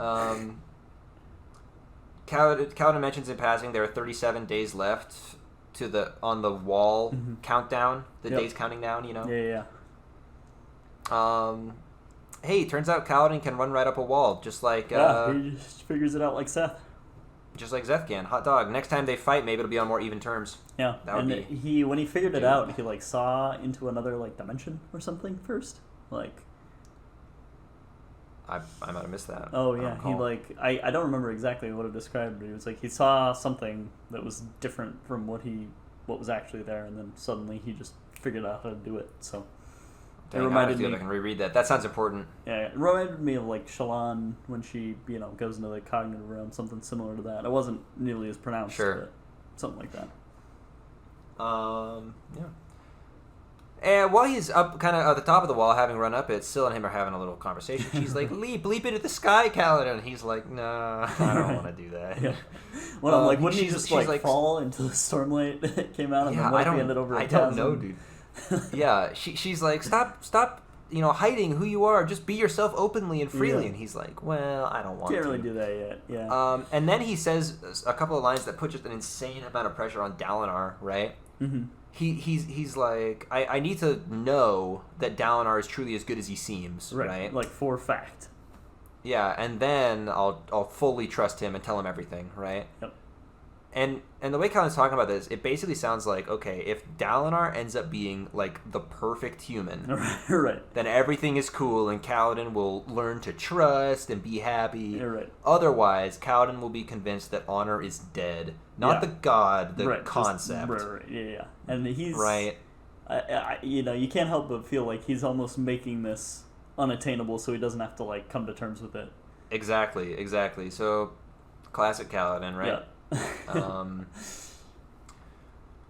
Kaladin mentions in passing there are 37 days left on the wall countdown. The days counting down, Yeah. Hey, turns out Kaladin can run right up a wall, just like... he just figures it out like Seth. Just like Zeth can. Hot dog. Next time they fight, maybe it'll be on more even terms. Yeah, when he figured it out, he saw into another dimension or something first. I might have missed that. Oh yeah, I don't remember exactly what it described, but he was he saw something that was different from what was actually there, and then suddenly he just figured out how to do it. So it reminded me. I can reread that. That sounds important. Yeah, it reminded me of Shallan when she goes into the cognitive realm, something similar to that. It wasn't nearly as pronounced, but something like that. Yeah. And while he's up kind of at the top of the wall, having run up it, Syl and him are having a little conversation. She's like, leap into the sky, Kaladin. And he's like, no, I don't want to do that. Yeah. Well, I'm wouldn't he just fall into the stormlight that came out? And then what if he ended over I don't know, dude. Yeah, she's like, stop, hiding who you are. Just be yourself openly and freely. Yeah. And he's like, well, I don't want to. Can't really do that yet, yeah. And then he says a couple of lines that put just an insane amount of pressure on Dalinar, right? Mm-hmm. He's like, I need to know that Dalinar is truly as good as he seems, right? For fact. Yeah, and then I'll fully trust him and tell him everything, right? Yep. And the way Kaladin's talking about this, it basically sounds like, okay, if Dalinar ends up being the perfect human, right, then everything is cool and Kaladin will learn to trust and be happy. Right. Otherwise, Kaladin will be convinced that honor is dead. Not the god, the concept. Right, yeah. And he's... Right. You can't help but feel like he's almost making this unattainable so he doesn't have to, come to terms with it. Exactly. So, classic Kaladin, right? Yeah.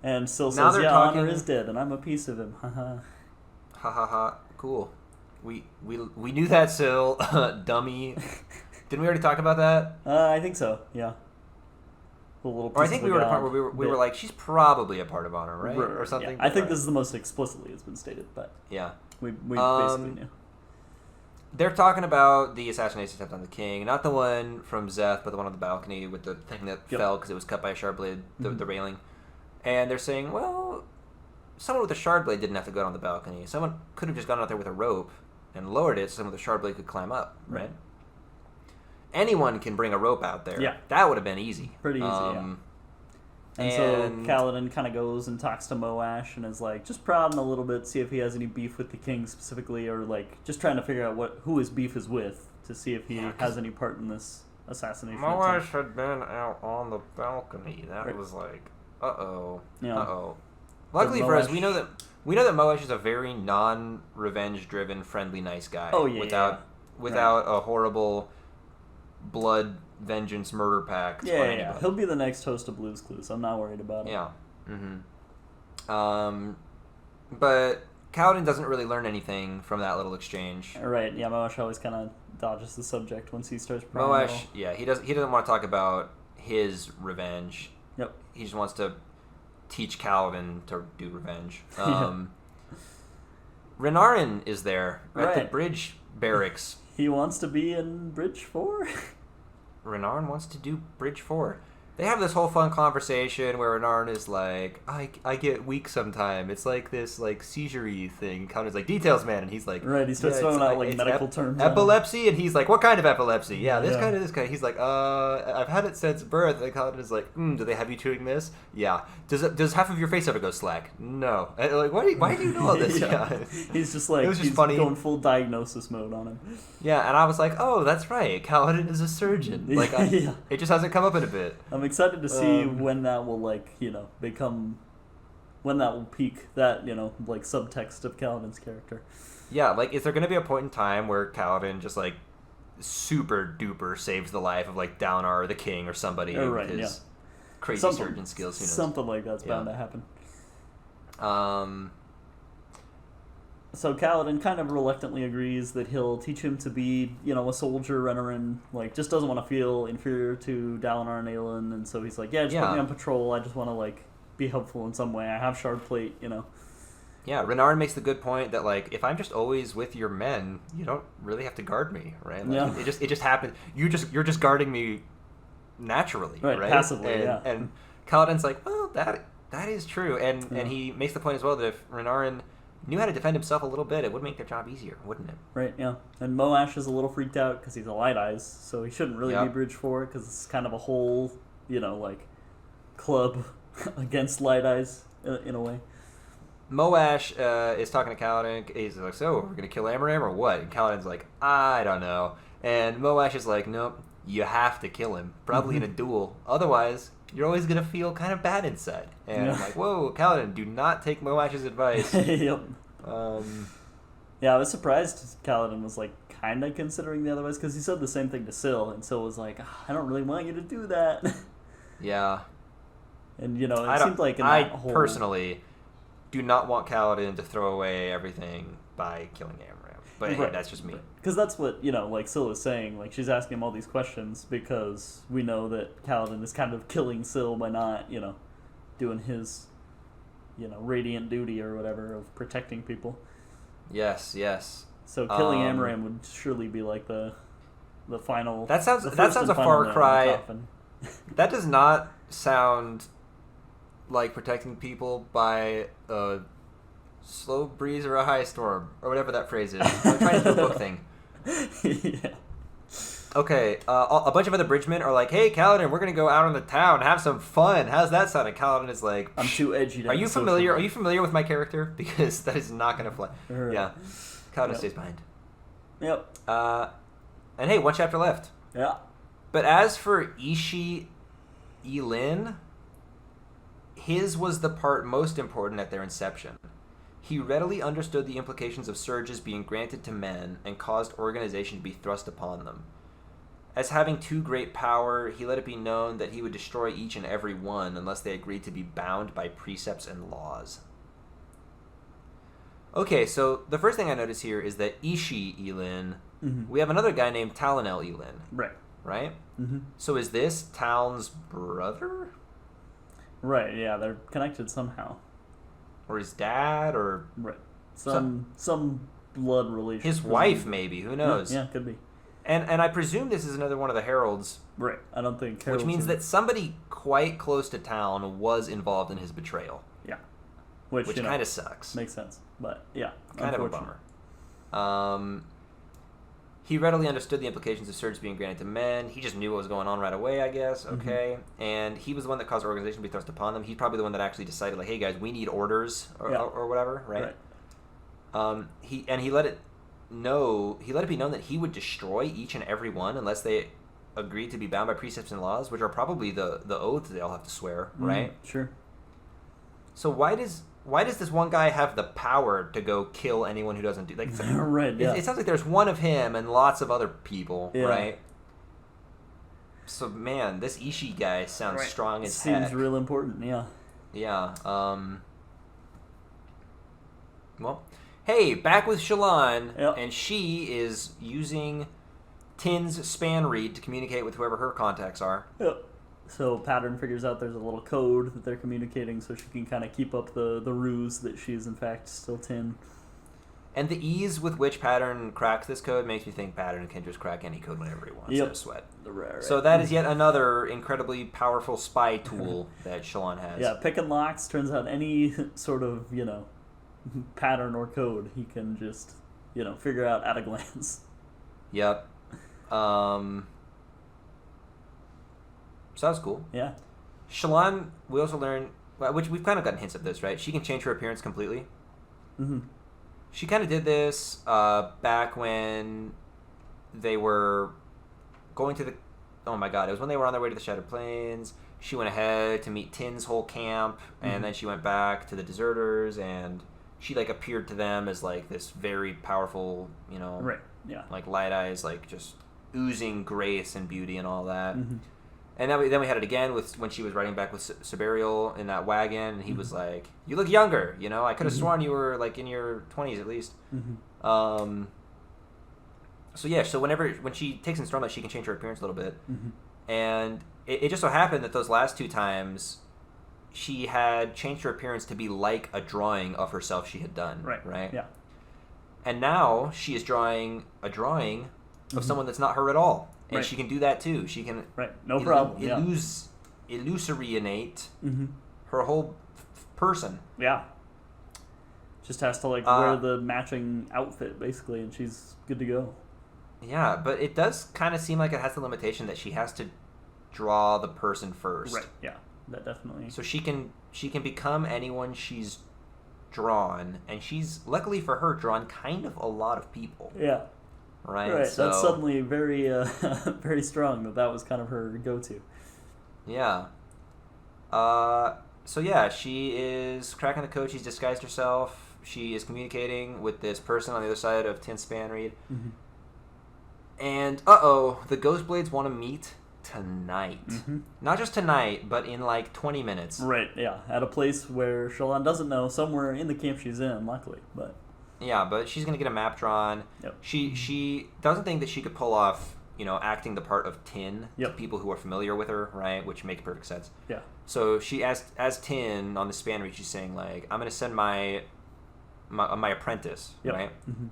And Syl says, honor is dead, and I'm a piece of him. Ha ha. Cool. We knew that, Syl. Dummy. Didn't we already talk about that? I think so, yeah. I think we were at a point where we were like, she's probably a part of honor, right? Or something. Yeah. I think this is the most explicitly it's been stated, but yeah, we basically knew. They're talking about the assassination attempt on the king, not the one from Zeth, but the one on the balcony with the thing that fell because it was cut by a shard blade, the railing. And they're saying, well, someone with a shard blade didn't have to go on the balcony. Someone could have just gone out there with a rope and lowered it so someone with a shard blade could climb up, right? anyone can bring a rope out there. Yeah. That would have been easy. Pretty easy, yeah. And so Kaladin kind of goes and talks to Moash and is like, just prod him a little bit, see if he has any beef with the king specifically, or like just trying to figure out who his beef is with to see if he has any part in this assassination. Moash had been out on the balcony. That was like, uh-oh. Yeah. Uh-oh. Luckily for us, we know that Moash is a very non-revenge driven, friendly, nice guy. Oh yeah. Without a horrible blood vengeance murder pact. Yeah. He'll be the next host of Blue's Clues. I'm not worried about it. Yeah. But Kaladin doesn't really learn anything from that little exchange. Right. Yeah. Moash always kind of dodges the subject once he starts. Moash. Yeah. He doesn't want to talk about his revenge. Yep. He just wants to teach Kaladin to do revenge. Renarin is there at the bridge barracks. He wants to be in Bridge 4? Renarin wants to do Bridge 4. They have this whole fun conversation where Renarin is like, I get weak sometime. It's like this like seizure-y thing. Kaladin's like, details, man. And he's like... Right, he starts throwing out like medical terms. Epilepsy? And he's like, what kind of epilepsy? Yeah, this kind. He's like, I've had it since birth. And Kaladin is like, do they have you doing this? Yeah. Does half of your face ever go slack? No. And like, why do you know all this? Yeah. He's just like, he's funny. Going full diagnosis mode on him. Yeah, and I was like, oh, that's right. Kaladin is a surgeon. Like, it just hasn't come up in a bit. I'm excited to see when that will, like, become... When that will peak, that, like, subtext of Kaladin's character. Yeah, like, is there going to be a point in time where Kaladin just, like, super duper saves the life of, like, Dalinar or the king or somebody with his crazy surgeon skills? Who knows? Something like that's bound to happen. So Kaladin kind of reluctantly agrees that he'll teach him to be, a soldier, Renarin, like, just doesn't want to feel inferior to Dalinar and Aelin, and so he's like, put me on patrol, I just want to, like, be helpful in some way, I have shard plate, Yeah, Renarin makes the good point that, like, if I'm just always with your men, you don't really have to guard me, right? Like, it just happens, you're just guarding me naturally, right? Passively, And Kaladin's like, well, that is true, and he makes the point as well that if Renarin knew how to defend himself a little bit, it would make their job easier, wouldn't it? Right, yeah. And Moash is a little freaked out because he's a Light Eyes, so he shouldn't really be Bridge 4 because it's kind of a whole, like, club against Light Eyes in a way. Moash is talking to Kaladin. He's like, so, we're going to kill Amaram or what? And Kaladin's like, I don't know. And Moash is like, nope, you have to kill him, probably in a duel. Otherwise, you're always going to feel kind of bad inside. And I'm like, whoa, Kaladin, do not take Moash's advice. Yep. I was surprised Kaladin was, like, kind of considering the other ways, because he said the same thing to Syl, and Syl was like, I don't really want you to do that. Yeah. And, it seemed like in that whole... personally do not want Kaladin to throw away everything by killing Amaram. But hey, that's just me. Because that's what, like Syl is saying. Like, she's asking him all these questions because we know that Kaladin is kind of killing Syl by not, doing his, radiant duty or whatever of protecting people. Yes. So killing Amaram would surely be like the final... That sounds a far cry. That does not sound like protecting people by a slow breeze or a high storm, or whatever that phrase is. I'm trying to do a book thing. Yeah. Okay, a bunch of other bridgemen are like, hey, Kaladin, we're going to go out on the town, have some fun. How's that sound? And Kaladin is like... I'm too edgy to Are you familiar with my character? Because that is not going to fly. Yeah. Kaladin stays behind. Yep. And hey, one chapter left. Yeah. But as for Ishi Elin, his was the part most important at their inception. He readily understood the implications of surges being granted to men and caused organization to be thrust upon them. As having too great power, he let it be known that he would destroy each and every one unless they agreed to be bound by precepts and laws. Okay, so the first thing I notice here is that Ishi Elin, we have another guy named Talinel Elin. Right? Mm-hmm. So is this Talon's brother? Right, yeah, they're connected somehow. Or his dad, or... Right. Some blood relation. His wife, maybe. Who knows? Yeah, could be. And I presume this is another one of the heralds. Right. I don't think heralds... Which means that somebody quite close to Talon was involved in his betrayal. Yeah. Which kind of sucks. Makes sense. But, yeah. Kind of a bummer. He readily understood the implications of surge being granted to men. He just knew what was going on right away, I guess. Okay. And he was the one that caused organization to be thrust upon them. He's probably the one that actually decided, like, hey, guys, we need orders or whatever, right? He let it be known that he would destroy each and every one unless they agreed to be bound by precepts and laws, which are probably the oaths they all have to swear, right? Sure. So why does this one guy have the power to go kill anyone who doesn't do right? Yeah. It sounds like there's one of him and lots of other people, right? So man, this Ishii guy sounds strong as heck. Seems real important, yeah. Yeah. Well, hey, back with Shallan, and she is using Tin's span read to communicate with whoever her contacts are. Yep. So Pattern figures out there's a little code that they're communicating so she can kind of keep up the ruse that she's in fact still Tin. And the ease with which Pattern cracks this code makes me think Pattern can just crack any code whenever he wants. No sweat. Right. So that is yet another incredibly powerful spy tool that Shallan has. Yeah, pick and locks. Turns out any sort of, pattern or code he can just, figure out at a glance. Yep. So that was cool. Yeah. Shallan, we also learned, which we've kind of gotten hints of this, right? She can change her appearance completely. Mm-hmm. She kind of did this back when they were going to the... Oh my god, it was when they were on their way to the Shattered Plains. She went ahead to meet Tin's whole camp, and then she went back to the deserters, and she, appeared to them as, this very powerful, Right, yeah. Light eyes, just oozing grace and beauty and all that. Mm-hmm. And then we had it again with when she was riding back with Siberial in that wagon, and he was like, "You look younger, I could have sworn you were in your 20s at least." Mm-hmm. So when she takes in Stormlight, she can change her appearance a little bit, and it just so happened that those last two times, she had changed her appearance to be like a drawing of herself she had done. Right. Yeah. And now she is drawing a drawing of someone that's not her at all. And she can do that too. She can no problem. Illusorinate her whole person. Yeah. Just has to wear the matching outfit basically, and she's good to go. Yeah, but it does kind of seem like it has the limitation that she has to draw the person first. Right. Yeah. That definitely. So she can become anyone she's drawn, and she's luckily for her drawn kind of a lot of people. Yeah. Right. So, that's suddenly very, very strong. That was kind of her go-to. Yeah. So yeah, she is cracking the code. She's disguised herself. She is communicating with this person on the other side of Tin's span read. Mm-hmm. And the Ghost Blades want to meet tonight. Mm-hmm. Not just tonight, but in 20 minutes. Right. Yeah, at a place where Shallan doesn't know, somewhere in the camp she's in, luckily, but. Yeah, but she's going to get a map drawn. Yep. She doesn't think that she could pull off, acting the part of Tin to people who are familiar with her, right? Which makes perfect sense. Yeah. So she, as Tin on the span read, she's saying, I'm going to send my apprentice, right? Mm-hmm.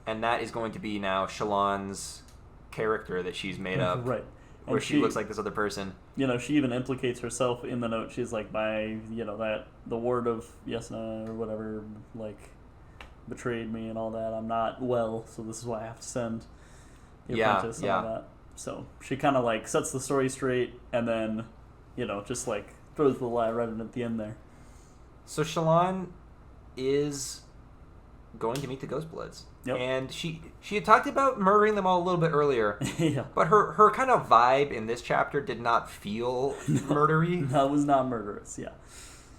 And that is going to be now Shallan's character that she's made up. Right. Where she looks like this other person. She even implicates herself in the note. She's like, the word of Yesna or whatever, betrayed me and all that. I'm not well, so this is why I have to send the apprentice and all that. So she kind of sets the story straight, and then just throws the lie right in at the end there. So Shallan is going to meet the Ghostbloods. Yep. And she had talked about murdering them all a little bit earlier. Yeah. But her kind of vibe in this chapter did not feel murdery. That was not murderous, yeah.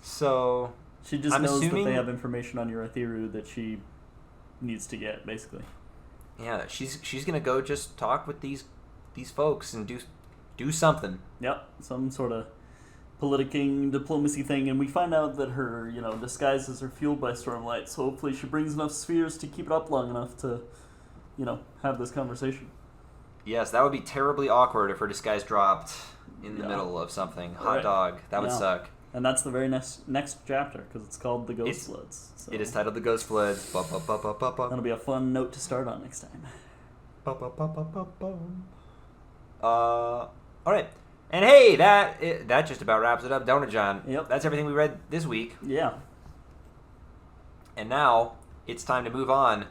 So she just knows that they have information on your thru that she needs to get, basically. Yeah, she's gonna go just talk with these folks and do something. Yep, some sort of politicking diplomacy thing, and we find out that her disguises are fueled by Stormlight, so hopefully she brings enough spheres to keep it up long enough to have this conversation. Yes, that would be terribly awkward if her disguise dropped in the middle of something. Hot dog, that would suck. And that's the very next chapter, because it's called The Ghostbloods. So. It is titled The Ghostbloods. That'll be a fun note to start on next time. Alright. And hey, that just about wraps it up, don't it, John? Yep. That's everything we read this week. Yeah. And now, it's time to move on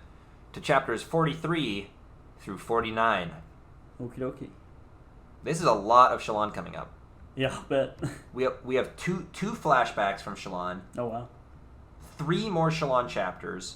to chapters 43 through 49. Okie dokie. This is a lot of Shallan coming up. Yeah, I bet. We have two flashbacks from Shallan, Oh, wow. 3 more Shallan chapters,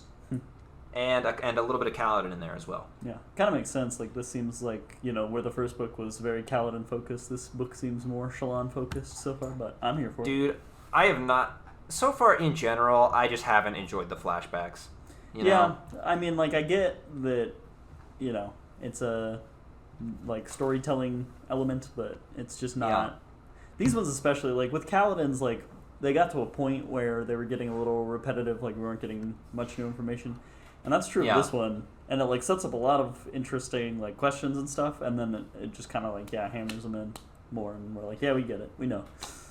and a little bit of Kaladin in there as well. Yeah, kind of makes sense. Like, this seems like, where the first book was very Kaladin focused, this book seems more Shallan focused so far, but I'm here for it. Dude, I have not... So far, in general, I just haven't enjoyed the flashbacks. You know? Yeah, I mean, like, I get that, it's a, like, storytelling element, but it's just not... Yeah. These ones especially, like, with Kaladin's, like, they got to a point where they were getting a little repetitive, like, we weren't getting much new information. And that's true of this one. And it, like, sets up a lot of interesting, like, questions and stuff, and then it just kind of, like, hammers them in more, and we're like, yeah, we get it. We know.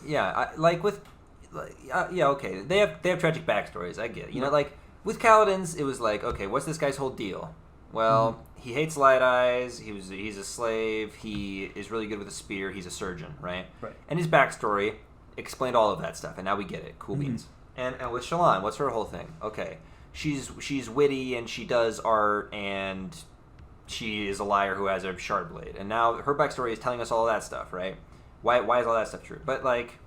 Yeah, okay. They have tragic backstories. I get it. Like, with Kaladin's, it was like, okay, what's this guy's whole deal? Well, he hates light eyes. He's a slave. He is really good with a spear. He's a surgeon, right? Right. And his backstory explained all of that stuff, and now we get it. Cool beans. And with Shallan, what's her whole thing? Okay, she's witty and she does art, and she is a liar who has a shard blade. And now her backstory is telling us all of that stuff, right? Why is all that stuff true? But, like,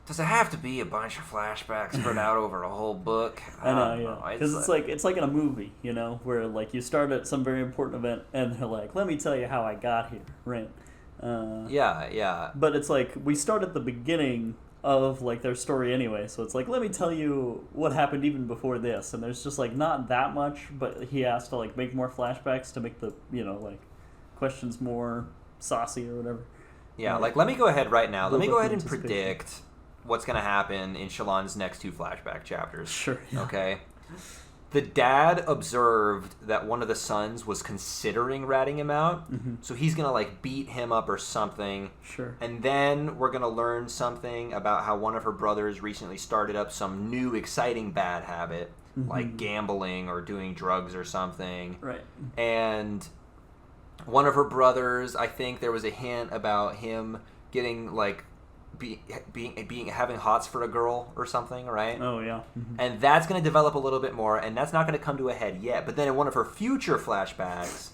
does it have to be a bunch of flashbacks spread out over a whole book? I know, yeah. Because it's like in a movie, where, like, you start at some very important event and they're like, let me tell you how I got here, right? Yeah. But it's like, we start at the beginning of, like, their story anyway, so it's like, let me tell you what happened even before this, and there's just, like, not that much, but he has to, like, make more flashbacks to make the, like, questions more saucy or whatever. Yeah, like, let me go ahead right now. Let me go ahead and predict what's going to happen in Shallan's next 2 flashback chapters. Sure. Yeah. Okay? The dad observed that one of the sons was considering ratting him out, so he's going to, like, beat him up or something. Sure. And then we're going to learn something about how one of her brothers recently started up some new exciting bad habit, like gambling or doing drugs or something. Right. And one of her brothers, I think there was a hint about him getting, like, having hots for a girl or something, right? Oh, yeah. And that's going to develop a little bit more, and that's not going to come to a head yet. But then in one of her future flashbacks,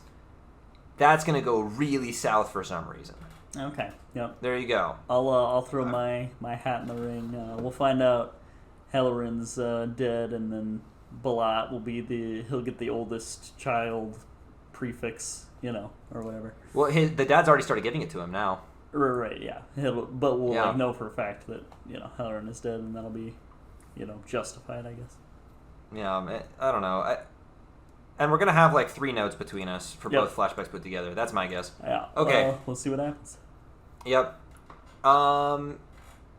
that's going to go really south for some reason. Okay. Yep. There you go. I'll throw my hat in the ring. We'll find out Halloran's dead, and then Balat will be he'll get the oldest child prefix, or whatever. Well, the dad's already started giving it to him now. Right, yeah. But we'll like, know for a fact that, Halloran is dead, and that'll be, justified, I guess. Yeah, I don't know. And we're going to have, like, 3 notes between us for both flashbacks put together. That's my guess. Yeah. Okay. We'll see what happens. Yep.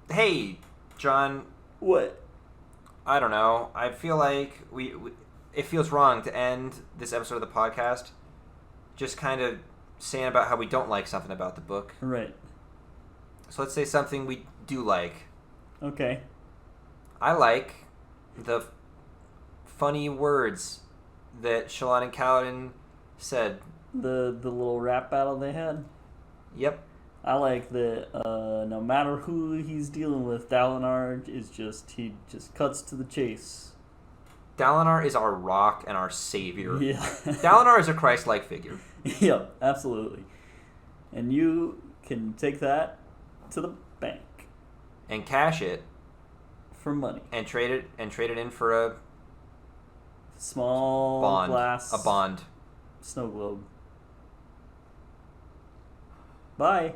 Hey, John. What? I don't know. I feel like it feels wrong to end this episode of the podcast just kind of saying about how we don't like something about the book. Right. So let's say something we do like. Okay. I like the funny words that Shallan and Kaladin said. The little rap battle they had? Yep. I like that no matter who he's dealing with, Dalinar he just cuts to the chase. Dalinar is our rock and our savior. Yeah. Dalinar is a Christ-like figure. Yep, absolutely. And you can take that to the bank and cash it for money and trade it in for a small bond, glass a bond, snow globe. Bye.